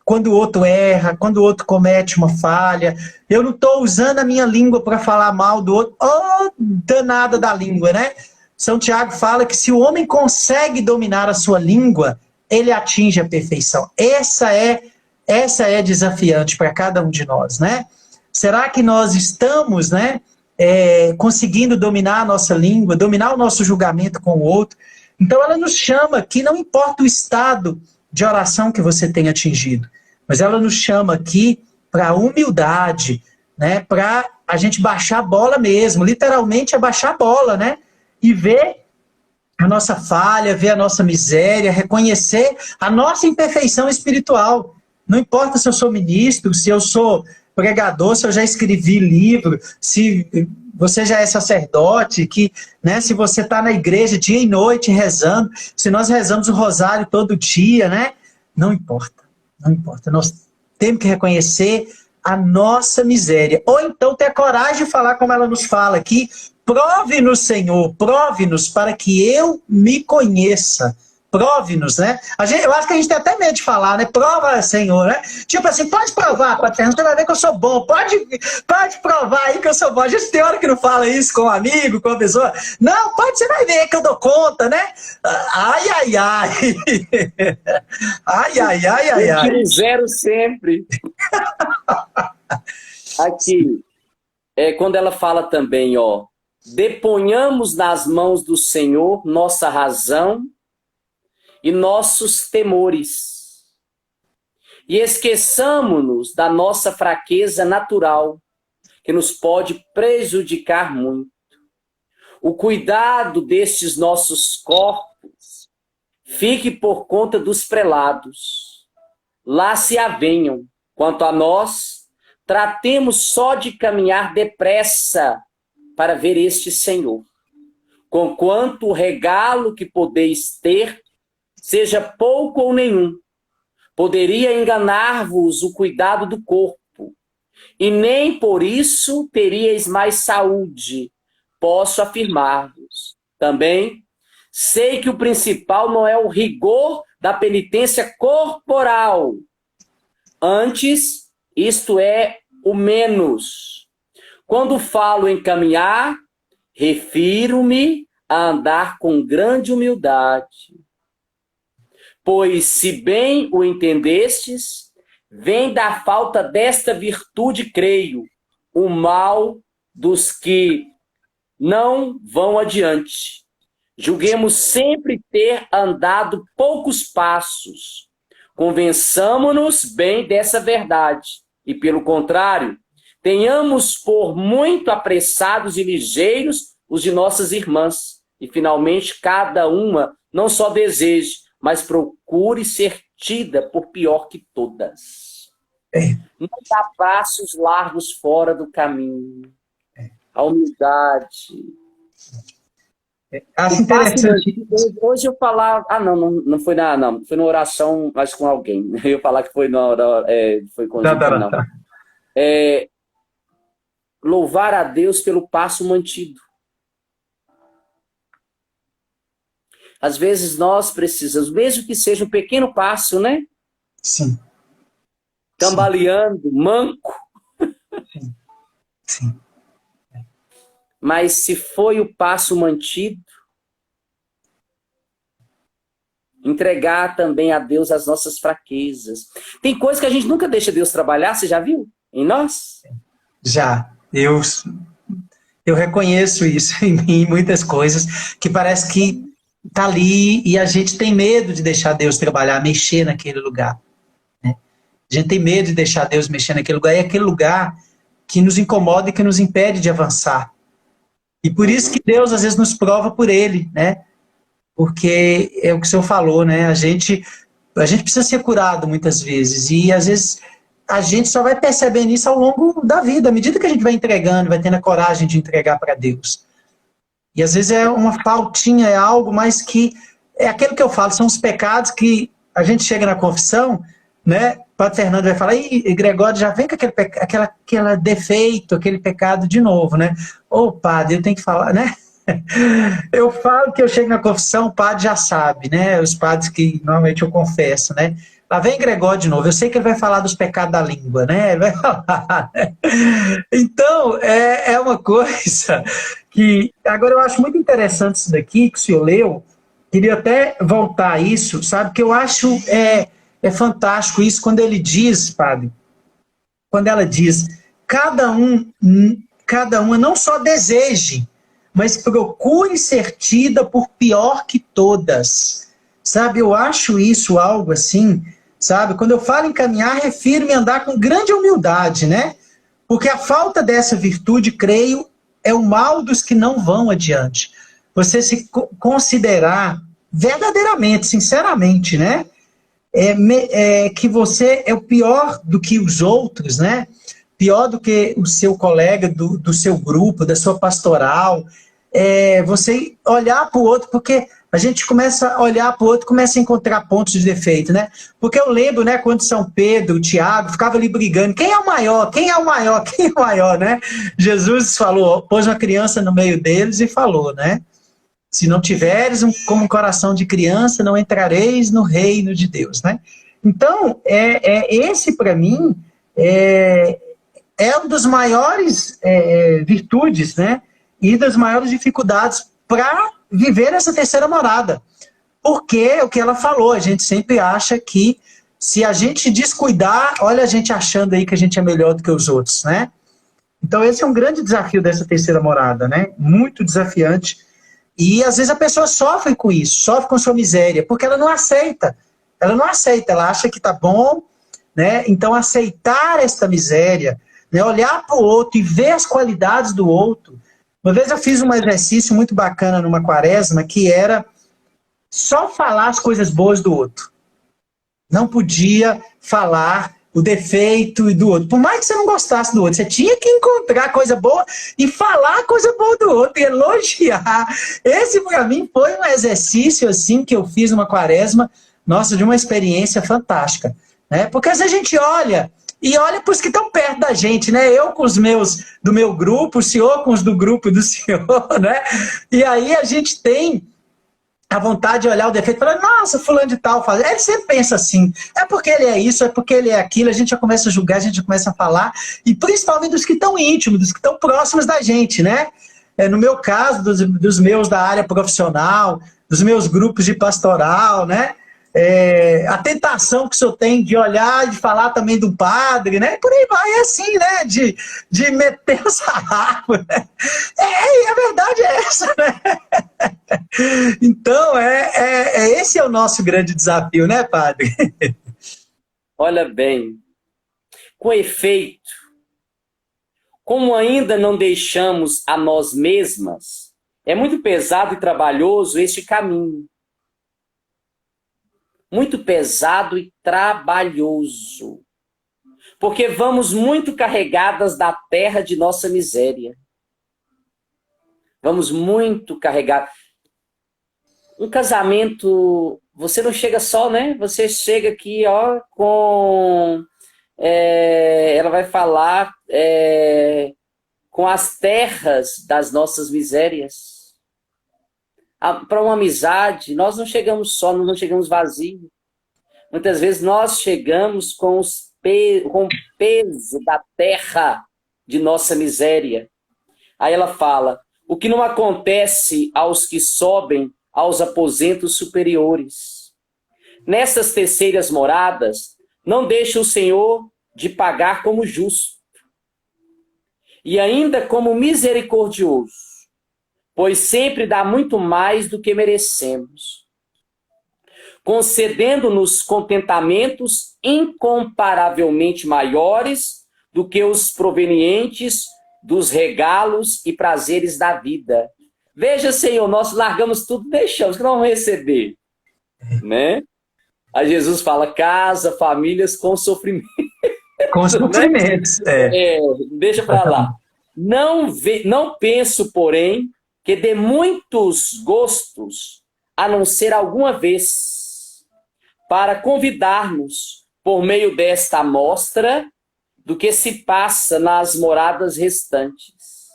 quando o outro erra, quando o outro comete uma falha? Eu não estou usando a minha língua para falar mal do outro? Oh, danada da língua, né? São Tiago fala que se o homem consegue dominar a sua língua, ele atinge a perfeição. Essa é desafiante para cada um de nós, né? Será que nós estamos, né, conseguindo dominar a nossa língua, dominar o nosso julgamento com o outro? Então ela nos chama aqui, não importa o estado de oração que você tenha atingido, mas ela nos chama aqui para a humildade, né, para a gente baixar a bola mesmo, literalmente é baixar a bola, né, e ver a nossa falha, ver a nossa miséria, reconhecer a nossa imperfeição espiritual. Não importa se eu sou ministro, se eu sou pregador, se eu já escrevi livro, se você já é sacerdote, né, se você está na igreja dia e noite rezando, se nós rezamos o rosário todo dia, né? Não importa, não importa. Nós temos que reconhecer a nossa miséria. Ou então ter a coragem de falar como ela nos fala aqui, prove-nos, Senhor, prove-nos para que eu me conheça prove-nos, né? Eu acho que a gente tem até medo de falar, né? Prova, Senhor, né? Tipo assim, pode provar, você vai ver que eu sou bom, pode provar aí que eu sou bom. A gente tem hora que não fala isso com um amigo, com uma pessoa. Não, você vai ver que eu dou conta, né? Ai, ai, ai. Ai, ai, ai, ai, ai.
Eu tiro zero sempre. Aqui, quando ela fala também, ó, deponhamos nas mãos do Senhor nossa razão e nossos temores, e esqueçamos-nos da nossa fraqueza natural, que nos pode prejudicar muito. O cuidado destes nossos corpos fique por conta dos prelados. Lá se avenham. Quanto a nós, tratemos só de caminhar depressa para ver este Senhor. Conquanto o regalo que podeis ter seja pouco ou nenhum, poderia enganar-vos o cuidado do corpo, e nem por isso teríeis mais saúde, posso afirmar-vos. Também sei que o principal não é o rigor da penitência corporal, antes, isto é o menos. Quando falo em caminhar, refiro-me a andar com grande humildade. Pois, se bem o entendestes, vem da falta desta virtude, creio, o mal dos que não vão adiante. Julguemos sempre ter andado poucos passos. Convençamo-nos bem dessa verdade. E, pelo contrário, tenhamos por muito apressados e ligeiros os de nossas irmãs. E, finalmente, cada uma não só deseje, mas procure ser tida por pior que todas. Não dá passos largos fora do caminho. A humildade.
Acho interessante.
Hoje eu falava... não foi não. Foi na oração, mas com alguém. Eu ia falar que foi na hora... foi com não. Louvar a Deus pelo passo mantido. Às vezes nós precisamos, mesmo que seja um pequeno passo, né?
Sim.
Cambaleando, manco.
Sim. Sim.
Mas se foi o passo mantido, entregar também a Deus as nossas fraquezas. Tem coisas que a gente nunca deixa Deus trabalhar, você já viu? Em nós?
Já. Eu reconheço isso em mim, muitas coisas, que parece que tá ali e a gente tem medo de deixar Deus trabalhar, mexer naquele lugar. Né? A gente tem medo de deixar Deus mexer naquele lugar, e é aquele lugar que nos incomoda e que nos impede de avançar. E por isso que Deus às vezes nos prova por Ele, né? Porque é o que o senhor falou, né? A gente precisa ser curado muitas vezes, e às vezes a gente só vai percebendo isso ao longo da vida, à medida que a gente vai entregando, vai tendo a coragem de entregar para Deus. E às vezes é uma faltinha, é algo, mas que é aquilo que eu falo, são os pecados que a gente chega na confissão, né? O Padre Fernando vai falar, e Gregório já vem com aquele defeito, aquele pecado de novo, né? Ô, padre, eu tenho que falar, né? Eu falo que eu chego na confissão, o padre já sabe, né? Os padres que normalmente eu confesso, né? Lá vem Gregório de novo, eu sei que ele vai falar dos pecados da língua, né? Ele vai falar, né? Então, é uma coisa que... Agora, eu acho muito interessante isso daqui, que o senhor leu, queria até voltar a isso, sabe? Que eu acho é fantástico isso quando ele diz, padre, quando ela diz, cada uma não só deseje, mas procure ser tida por pior que todas. Sabe, eu acho isso algo assim, sabe? Quando eu falo em caminhar, refiro-me a andar com grande humildade, né? Porque a falta dessa virtude, creio, é o mal dos que não vão adiante. Você se considerar verdadeiramente, sinceramente, né? Que você é o pior do que os outros, né? Pior do que o seu colega do seu grupo, da sua pastoral. Você olhar para o outro, porque a gente começa a olhar para o outro, começa a encontrar pontos de defeito, né? Porque eu lembro, né, quando São Pedro, o Tiago, ficava ali brigando, quem é o maior, quem é o maior, quem é o maior, né? Jesus falou, pôs uma criança no meio deles e falou, né? Se não tiveres como um coração de criança, não entrareis no reino de Deus, né? Então, esse para mim é um dos maiores virtudes, né? E das maiores dificuldades para viver essa terceira morada. Porque o que ela falou, a gente sempre acha que se a gente descuidar, olha a gente achando aí que a gente é melhor do que os outros, né? Então esse é um grande desafio dessa terceira morada, né? Muito desafiante. E às vezes a pessoa sofre com isso, sofre com sua miséria, porque ela não aceita. Ela não aceita, ela acha que tá bom, né? Então aceitar essa miséria, né? Olhar para o outro e ver as qualidades do outro. Uma vez eu fiz um exercício muito bacana numa quaresma, que era só falar as coisas boas do outro. Não podia falar o defeito do outro. Por mais que você não gostasse do outro, você tinha que encontrar coisa boa e falar coisa boa do outro, e elogiar. Esse, para mim, foi um exercício assim que eu fiz numa quaresma, nossa, de uma experiência fantástica. Né? Porque às vezes a gente olha para os que estão perto da gente, né? Eu com os meus do meu grupo, o senhor com os do grupo do senhor, né? E aí a gente tem a vontade de olhar o defeito e falar, nossa, fulano de tal faz. Ele sempre pensa assim, é porque ele é isso, é porque ele é aquilo, a gente já começa a julgar, a gente já começa a falar, e principalmente dos que estão íntimos, dos que estão próximos da gente, né? No meu caso, dos meus da área profissional, dos meus grupos de pastoral, né? A tentação que o senhor tem de olhar e de falar também do padre, né? Por aí vai, é assim, né? De meter o sarrafo, né? A verdade é essa, né? Então, esse é o nosso grande desafio, né, padre?
Olha bem, com efeito, como ainda não deixamos a nós mesmas, é muito pesado e trabalhoso este caminho. Muito pesado e trabalhoso. Porque vamos muito carregadas da terra de nossa miséria. Vamos muito carregadas. Um casamento, você não chega só, né? Você chega aqui, ó, com... ela vai falar com as terras das nossas misérias. Para uma amizade, nós não chegamos só, nós não chegamos vazios. Muitas vezes nós chegamos com o peso da terra de nossa miséria. Aí ela fala, o que não acontece aos que sobem aos aposentos superiores. Nessas terceiras moradas, não deixa o Senhor de pagar como justo, e ainda como misericordioso, pois sempre dá muito mais do que merecemos, concedendo-nos contentamentos incomparavelmente maiores do que os provenientes dos regalos e prazeres da vida. Veja, Senhor, nós largamos tudo, deixamos, que não vamos receber, né? Aí Jesus fala, casa, famílias com sofrimento.
Com sofrimentos,
Deixa para lá. Não penso, porém, que dê muitos gostos, a não ser alguma vez, para convidar-nos, por meio desta amostra, do que se passa nas moradas restantes,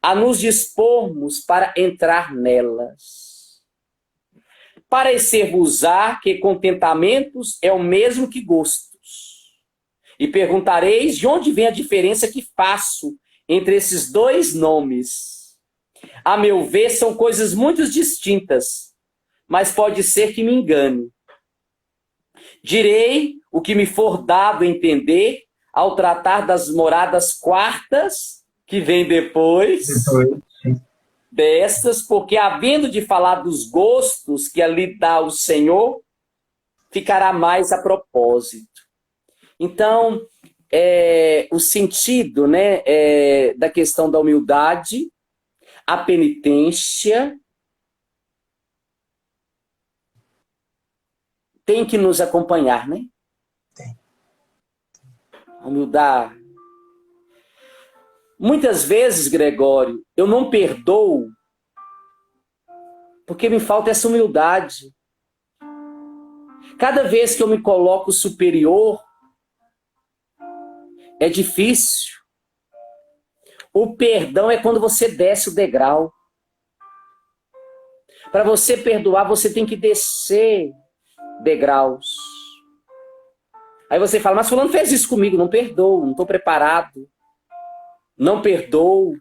a nos dispormos para entrar nelas. Parecer-vos-á que contentamentos é o mesmo que gostos. E perguntareis de onde vem a diferença que faço entre esses dois nomes. A meu ver, são coisas muito distintas, mas pode ser que me engane. Direi o que me for dado entender ao tratar das moradas quartas, que vem depois destas, porque havendo de falar dos gostos que ali dá o Senhor, ficará mais a propósito. Então, o sentido, né, da questão da humildade, a penitência, tem que nos acompanhar, né?
Tem.
Humildade. Muitas vezes, Gregório, eu não perdoo porque me falta essa humildade. Cada vez que eu me coloco superior, é difícil. O perdão é quando você desce o degrau. Para você perdoar, você tem que descer degraus. Aí você fala, mas fulano fez isso comigo, não perdoo, não estou preparado, não perdoo.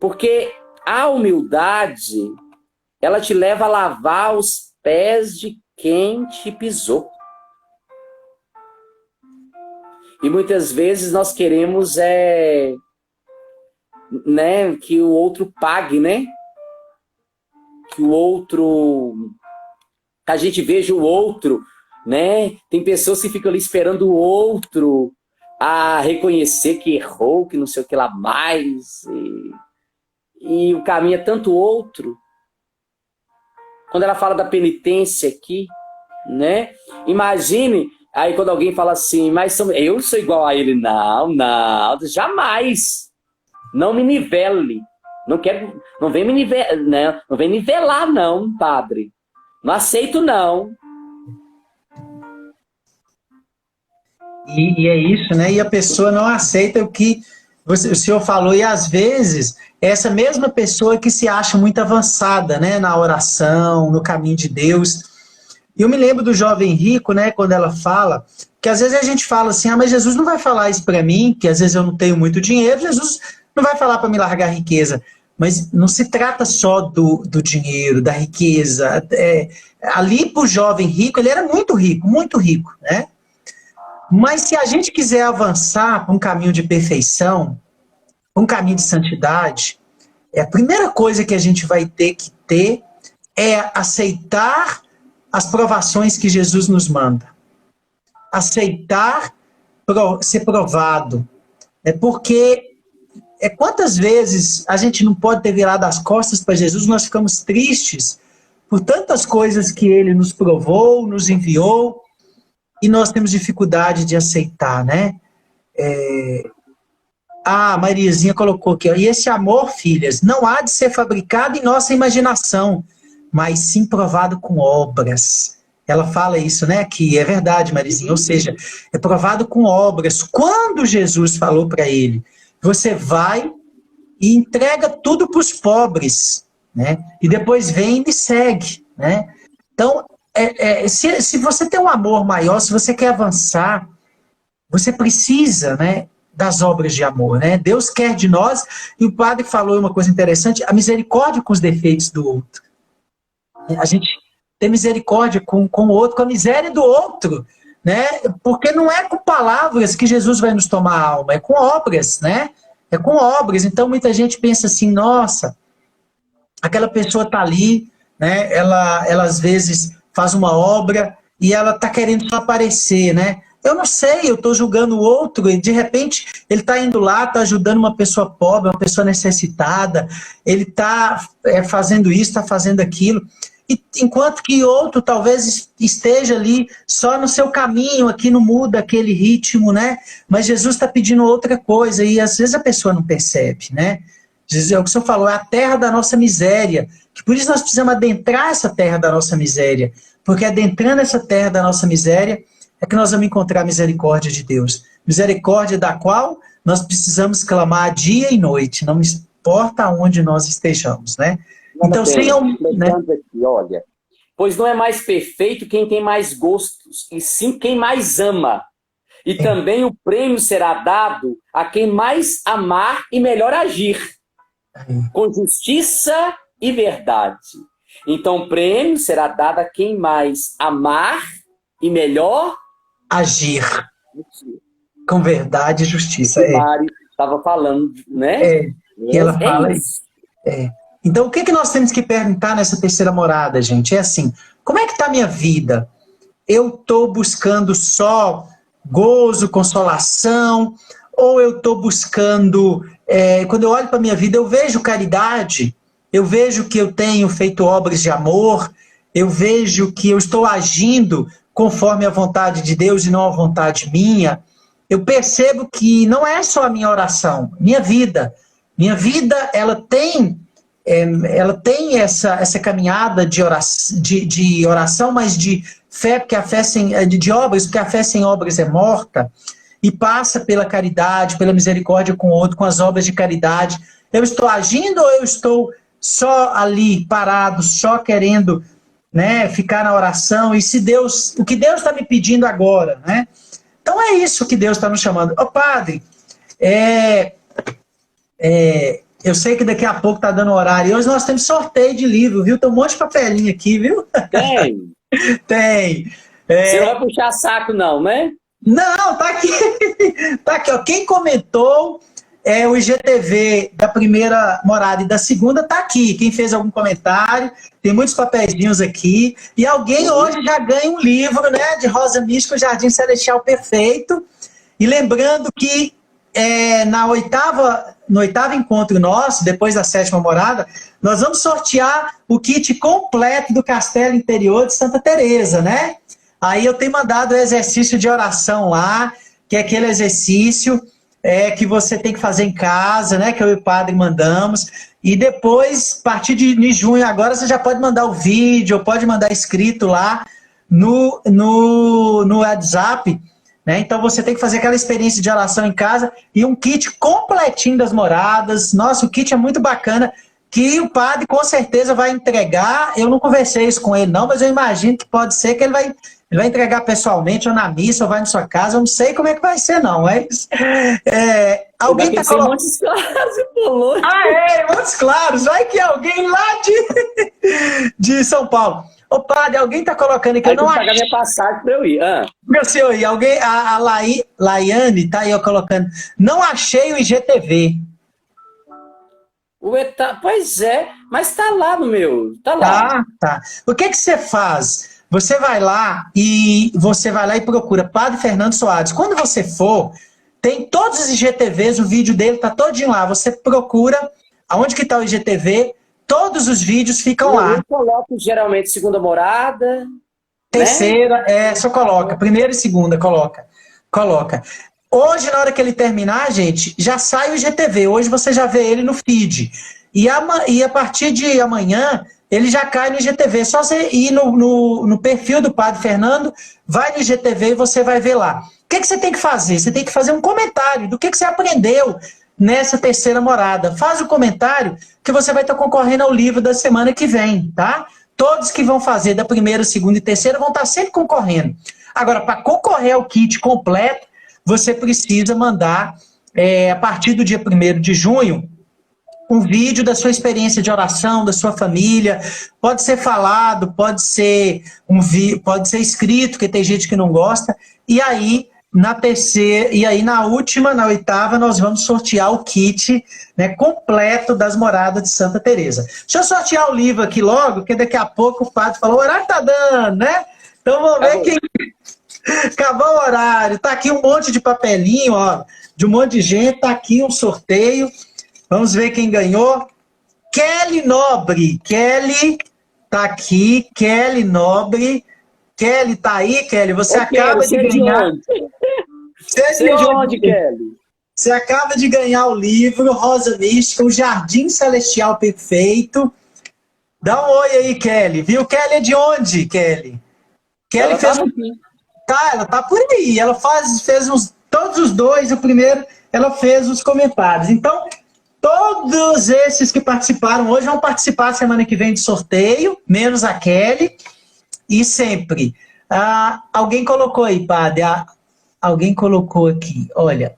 Porque a humildade, ela te leva a lavar os pés de quem te pisou. E muitas vezes nós queremos né, que o outro pague, né? Que o outro... Que a gente veja o outro, né? Tem pessoas que ficam ali esperando o outro a reconhecer que errou, que não sei o que lá mais. E o caminho é tanto outro. Quando ela fala da penitência aqui, né? Imagine, aí quando alguém fala assim, mas eu sou igual a ele. Não, jamais. Não me nivele. Não vem me nivelar, não vem nivelar, não, padre. Não aceito, não.
E é isso, né? E a pessoa não aceita o que o senhor falou, e às vezes essa mesma pessoa que se acha muito avançada, né, na oração, no caminho de Deus. E eu me lembro do jovem rico, né, quando ela fala, que às vezes a gente fala assim, mas Jesus não vai falar isso para mim, que às vezes eu não tenho muito dinheiro, Jesus não vai falar para me largar a riqueza. Mas não se trata só do dinheiro, da riqueza. Ali para o jovem rico, ele era muito rico, né? Mas se a gente quiser avançar para um caminho de perfeição, um caminho de santidade, a primeira coisa que a gente vai ter que ter é aceitar as provações que Jesus nos manda. Aceitar ser provado. Porque quantas vezes a gente não pode ter virado as costas para Jesus, nós ficamos tristes por tantas coisas que ele nos provou, nos enviou, e nós temos dificuldade de aceitar, né? A Mariazinha colocou aqui, ó, e esse amor, filhas, não há de ser fabricado em nossa imaginação, mas sim provado com obras. Ela fala isso, né? Que é verdade, Mariazinha, ou seja, é provado com obras. Quando Jesus falou para ele, você vai e entrega tudo para os pobres, né? E depois vem e me segue, né? Então, se você tem um amor maior, se você quer avançar, você precisa, né, das obras de amor, né? Deus quer de nós, e o padre falou uma coisa interessante, a misericórdia com os defeitos do outro. A gente tem misericórdia com o outro, com a miséria do outro, né? Porque não é com palavras que Jesus vai nos tomar a alma, é com obras, né? É com obras. Então muita gente pensa assim, nossa, aquela pessoa está ali, né? Ela às vezes faz uma obra e ela está querendo só aparecer, né? Eu não sei, eu estou julgando o outro e de repente ele está indo lá, está ajudando uma pessoa pobre, uma pessoa necessitada, ele está fazendo isso, está fazendo aquilo. E enquanto que outro talvez esteja ali só no seu caminho, aqui não muda aquele ritmo, né? Mas Jesus está pedindo outra coisa e às vezes a pessoa não percebe, né? É o que o senhor falou, é a terra da nossa miséria, que por isso nós precisamos adentrar essa terra da nossa miséria, porque adentrando essa terra da nossa miséria é que nós vamos encontrar a misericórdia de Deus, misericórdia da qual nós precisamos clamar dia e noite, não importa onde nós estejamos, né? Então, né?
Aqui, olha, pois não é mais perfeito quem tem mais gostos, e sim quem mais ama. E também o prêmio será dado a quem mais amar e melhor agir, com justiça e verdade. Então, o prêmio será dado a quem mais amar e melhor
agir. Com verdade e justiça.
O Mário estava falando, né?
E ela fala isso. Então, o que nós temos que perguntar nessa terceira morada, gente? É assim, como é que está a minha vida? Eu estou buscando só gozo, consolação, ou eu estou buscando... quando eu olho para a minha vida, eu vejo caridade, eu vejo que eu tenho feito obras de amor, eu vejo que eu estou agindo conforme a vontade de Deus e não a vontade minha. Eu percebo que não é só a minha oração, minha vida, ela tem essa caminhada de oração, mas de fé, porque a fé de obras, porque a fé sem obras é morta, e passa pela caridade, pela misericórdia com o outro, com as obras de caridade. Eu estou agindo ou eu estou só ali parado, só querendo, né, ficar na oração, e se Deus, o que Deus está me pedindo agora, né? Então é isso que Deus está nos chamando. Ô padre, eu sei que daqui a pouco tá dando horário, e hoje nós temos sorteio de livro, viu? Tem um monte de papelinho aqui, viu?
Tem.
Tem.
Você não vai puxar saco, não, né?
Não, tá aqui. Tá aqui, ó. Quem comentou o IGTV da primeira morada e da segunda tá aqui. Quem fez algum comentário, tem muitos papeizinhos aqui. E alguém hoje já ganha um livro, né? De Rosa Mística, o Jardim Celestial Perfeito. E lembrando que no oitavo encontro nosso, depois da sétima morada, nós vamos sortear o kit completo do Castelo Interior de Santa Teresa, né? Aí eu tenho mandado o exercício de oração lá, que é aquele exercício que você tem que fazer em casa, né? Que eu e o padre mandamos. E depois, a partir de junho, agora você já pode mandar o vídeo, ou pode mandar escrito lá no WhatsApp, né? Então você tem que fazer aquela experiência de oração em casa e um kit completinho das moradas. Nossa, o kit é muito bacana, que o padre com certeza vai entregar. Eu não conversei isso com ele não, mas eu imagino que pode ser que ele vai entregar pessoalmente ou na missa ou vai na sua casa. Eu não sei como é que vai ser não, mas alguém está colocando
Montes Claros e Bolonha.
Montes Claros, vai que alguém lá de São Paulo. Ô padre, alguém está colocando aqui, eu não
pagar minha passagem para eu ir.
Meu senhor, e alguém, a Laiane tá aí ó, colocando, não achei o IGTV.
Pois é, mas tá lá no meu, tá lá.
Tá. O que você faz? Você vai lá e procura Padre Fernando Soares. Quando você for, tem todos os IGTVs, o vídeo dele tá todinho lá. Você procura aonde que tá o IGTV, todos os vídeos ficam lá.
Eu coloco geralmente segunda morada.
Terceira, só coloca. Primeira e segunda, coloca. Hoje, na hora que ele terminar, gente, já sai o IGTV. Hoje você já vê ele no feed. E a partir de amanhã, ele já cai no IGTV. Só você ir no perfil do Padre Fernando, vai no IGTV e você vai ver lá. O que você tem que fazer? Você tem que fazer um comentário do que você aprendeu nessa terceira morada. Faz o comentário que você vai estar concorrendo ao livro da semana que vem, tá? Todos que vão fazer da primeira, segunda e terceira vão estar sempre concorrendo. Agora, para concorrer ao kit completo, você precisa mandar, a partir do dia 1º de junho, um vídeo da sua experiência de oração, da sua família. Pode ser falado, pode ser escrito, porque tem gente que não gosta. E aí, na oitava, nós vamos sortear o kit, né, completo das moradas de Santa Teresa. Deixa eu sortear o livro aqui logo, porque daqui a pouco o padre falou, o horário tá dando, né? Então vamos ver quem... Acabou o horário. Tá aqui um monte de papelinho, ó, de um monte de gente. Tá aqui um sorteio. Vamos ver quem ganhou. Kelly Nobre. Kelly tá aqui. Kelly Nobre. Kelly tá aí, Kelly. Você acaba de ganhar. Você é de onde, Kelly? Você acaba de ganhar o livro Rosa Mística, o Jardim Celestial Perfeito. Dá um oi aí, Kelly. Viu? Kelly é de onde, Kelly? Kelly fez ela tá por aí. Ela fez todos os dois. O primeiro, ela fez os comentários. Então, todos esses que participaram hoje vão participar semana que vem de sorteio, menos a Kelly. E sempre. Alguém colocou aí, padre. Alguém colocou aqui. Olha,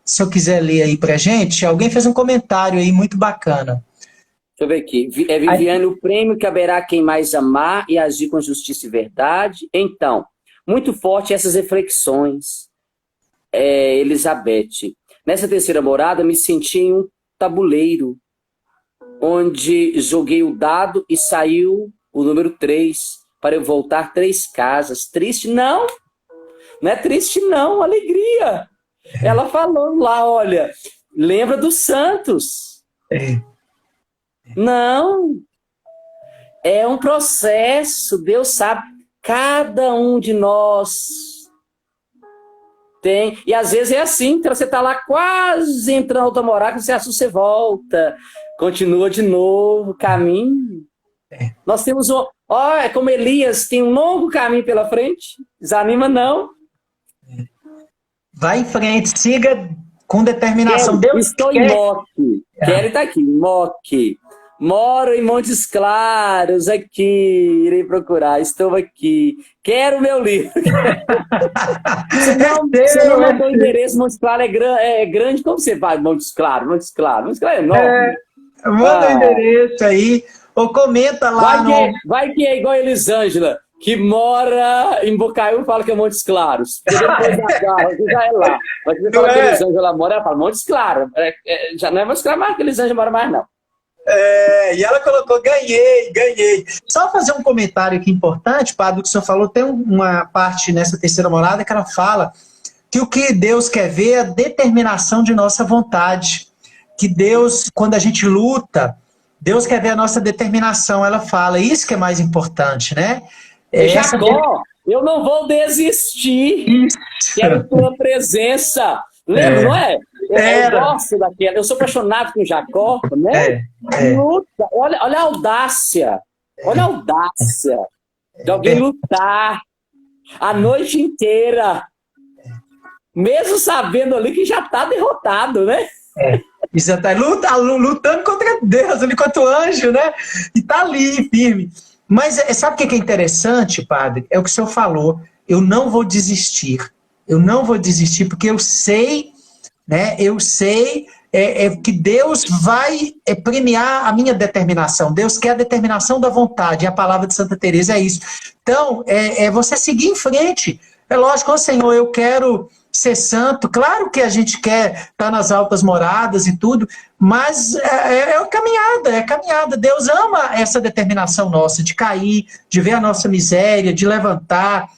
se eu quiser ler aí pra gente, alguém fez um comentário aí muito bacana.
Deixa eu ver aqui. Viviane, o prêmio caberá a quem mais amar e agir com justiça e verdade. Então, muito forte essas reflexões, Elizabeth. Nessa terceira morada, me senti em um tabuleiro, onde joguei o dado e saiu o número 3, para eu voltar 3 casas. Triste? Não! Não é triste, não. Alegria! Ela falou lá, olha, lembra dos santos. Não! É um processo, Deus sabe. Cada um de nós tem. E às vezes é assim, então você está lá quase entrando na outra morada, você assusta, você volta, continua de novo, caminho. Nós temos é como Elias, tem um longo caminho pela frente. Desanima, não.
Vai em frente, siga com determinação.
Kelly, estou em Moque. Kelly está aqui, Moque. Moro em Montes Claros, aqui, irei procurar, estou aqui. Quero meu livro. Você não mandou o endereço, Montes Claros é grande. Como você vai, Montes Claros? Montes Claros é enorme.
Manda o endereço aí, ou comenta lá
vai que é igual a Elisângela, que mora em Bocaiúva e fala que é Montes Claros. Porque depois você já é lá. Mas você fala que a Elisângela mora, ela fala Montes Claros. Já não é Montes Claros mais que a Elisângela mora mais, não.
E ela colocou, ganhei. Só fazer um comentário aqui importante, Padre, do que o senhor falou, tem uma parte nessa terceira morada que ela fala que o que Deus quer ver é a determinação de nossa vontade. Que Deus, quando a gente luta, Deus quer ver a nossa determinação. Ela fala, isso que é mais importante, né?
Jacó, eu não vou desistir. Quero tua presença. Lembra, não é? Eu gosto daquela. Eu sou apaixonado com Jacó, né? Luta. Olha a audácia. Olha a audácia de alguém lutar a noite inteira. Mesmo sabendo ali que já está derrotado, né?
Isso está lutando contra Deus, ali contra o anjo, né? E está ali, firme. Mas sabe o que é interessante, Padre? É o que o senhor falou. Eu não vou desistir. Eu não vou desistir porque eu sei, né? Eu sei que Deus vai premiar a minha determinação. Deus quer a determinação da vontade. E a palavra de Santa Teresa é isso. Então, é você seguir em frente. É lógico, oh, Senhor, eu quero ser santo. Claro que a gente quer estar nas altas moradas e tudo, mas é caminhada. Deus ama essa determinação nossa de cair, de ver a nossa miséria, de levantar.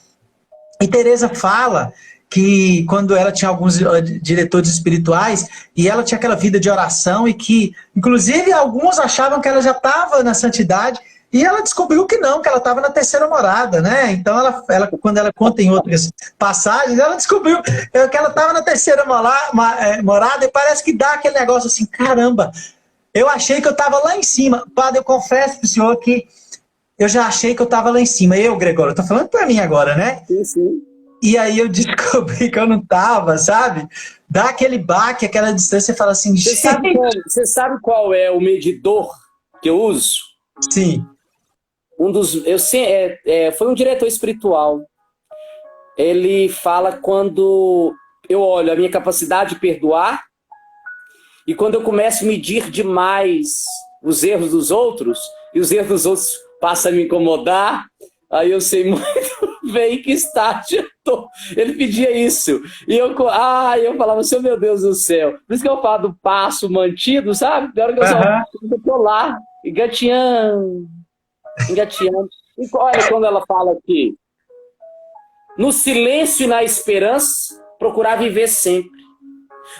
E Teresa fala que quando ela tinha alguns diretores espirituais e ela tinha aquela vida de oração e que, inclusive, alguns achavam que ela já estava na santidade e ela descobriu que não, que ela estava na terceira morada, né? Então, ela, quando ela conta em outras passagens, ela descobriu que ela estava na terceira morada e parece que dá aquele negócio assim, caramba, eu achei que eu estava lá em cima. Padre, eu confesso para o senhor que eu já achei que eu estava lá em cima. Gregório, eu estou falando para mim agora, né?
Sim.
E aí eu descobri que eu não estava, sabe? Dá aquele baque, aquela distância e fala assim...
Você sabe qual é o medidor que eu uso?
Sim.
Foi um diretor espiritual. Ele fala quando eu olho a minha capacidade de perdoar e quando eu começo a medir demais os erros dos outros e os erros dos outros passam a me incomodar, aí eu sei muito bem que estágio eu tô. Ele pedia isso. E eu falava assim, meu Deus do céu. Por isso que eu falo do passo mantido, sabe? Da hora que eu tô lá, engateando. E olha quando ela fala aqui, no silêncio e na esperança, procurar viver sempre.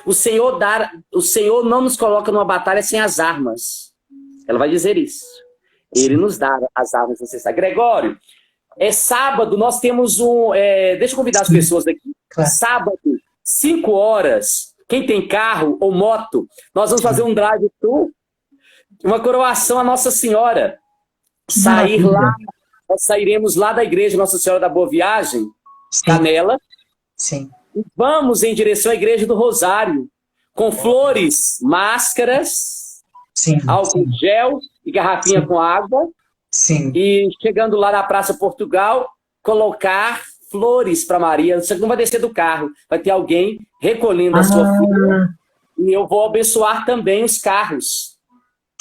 O Senhor não nos coloca numa batalha sem as armas. Ela vai dizer isso. Ele nos dá as armas necessárias. Gregório, sábado nós temos deixa eu convidar as pessoas daqui. Claro. Sábado, 5 horas, quem tem carro ou moto, nós vamos fazer um drive-thru, uma coroação à Nossa Senhora. Nós sairemos lá da igreja Nossa Senhora da Boa Viagem, Canela.
Sim.
E vamos em direção à igreja do Rosário, com flores, máscaras, álcool gel e garrafinha com água.
Sim.
E chegando lá na Praça Portugal, colocar flores para Maria. Você não vai descer do carro, vai ter alguém recolhendo a sua flor. E eu vou abençoar também os carros.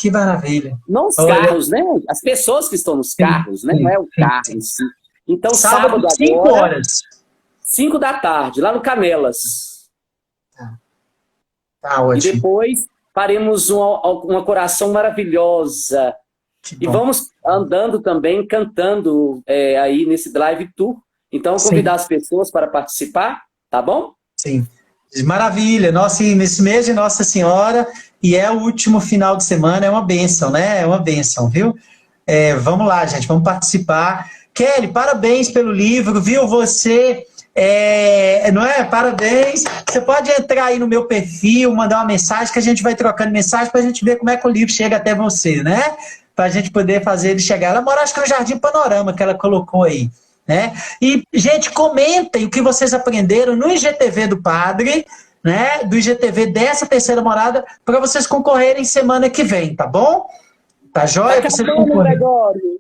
Que maravilha.
Não os carros, né? As pessoas que estão nos carros, né? Não é o carro em si. Então, sábado agora,
5 horas.
5 da tarde, lá no Canelas.
Tá ótimo.
E depois faremos uma coração maravilhosa. E vamos andando também, cantando aí nesse drive tour. Então, convidar as pessoas para participar, tá bom?
Sim. Maravilha. Nesse mês de Nossa Senhora, e é o último final de semana, é uma bênção, né? É uma bênção, viu? Vamos lá, gente, vamos participar. Kelly, parabéns pelo livro, viu? Você, não é? Parabéns. Você pode entrar aí no meu perfil, mandar uma mensagem, que a gente vai trocando mensagem para a gente ver como é que o livro chega até você, né? Para a gente poder fazer ele chegar. Ela mora, acho que no Jardim Panorama, que ela colocou aí. Né? E, gente, comentem o que vocês aprenderam no IGTV do Padre, né? Do IGTV dessa terceira morada, para vocês concorrerem semana que vem, tá bom? Tá joia pra você
acabando,
concorrer?
Gregório.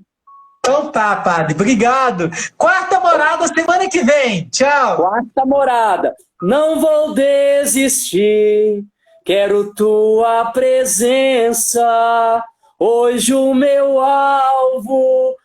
Então tá, padre. Obrigado. Quarta morada semana que vem. Tchau.
Quarta morada. Não vou desistir. Quero tua presença. Hoje o meu alvo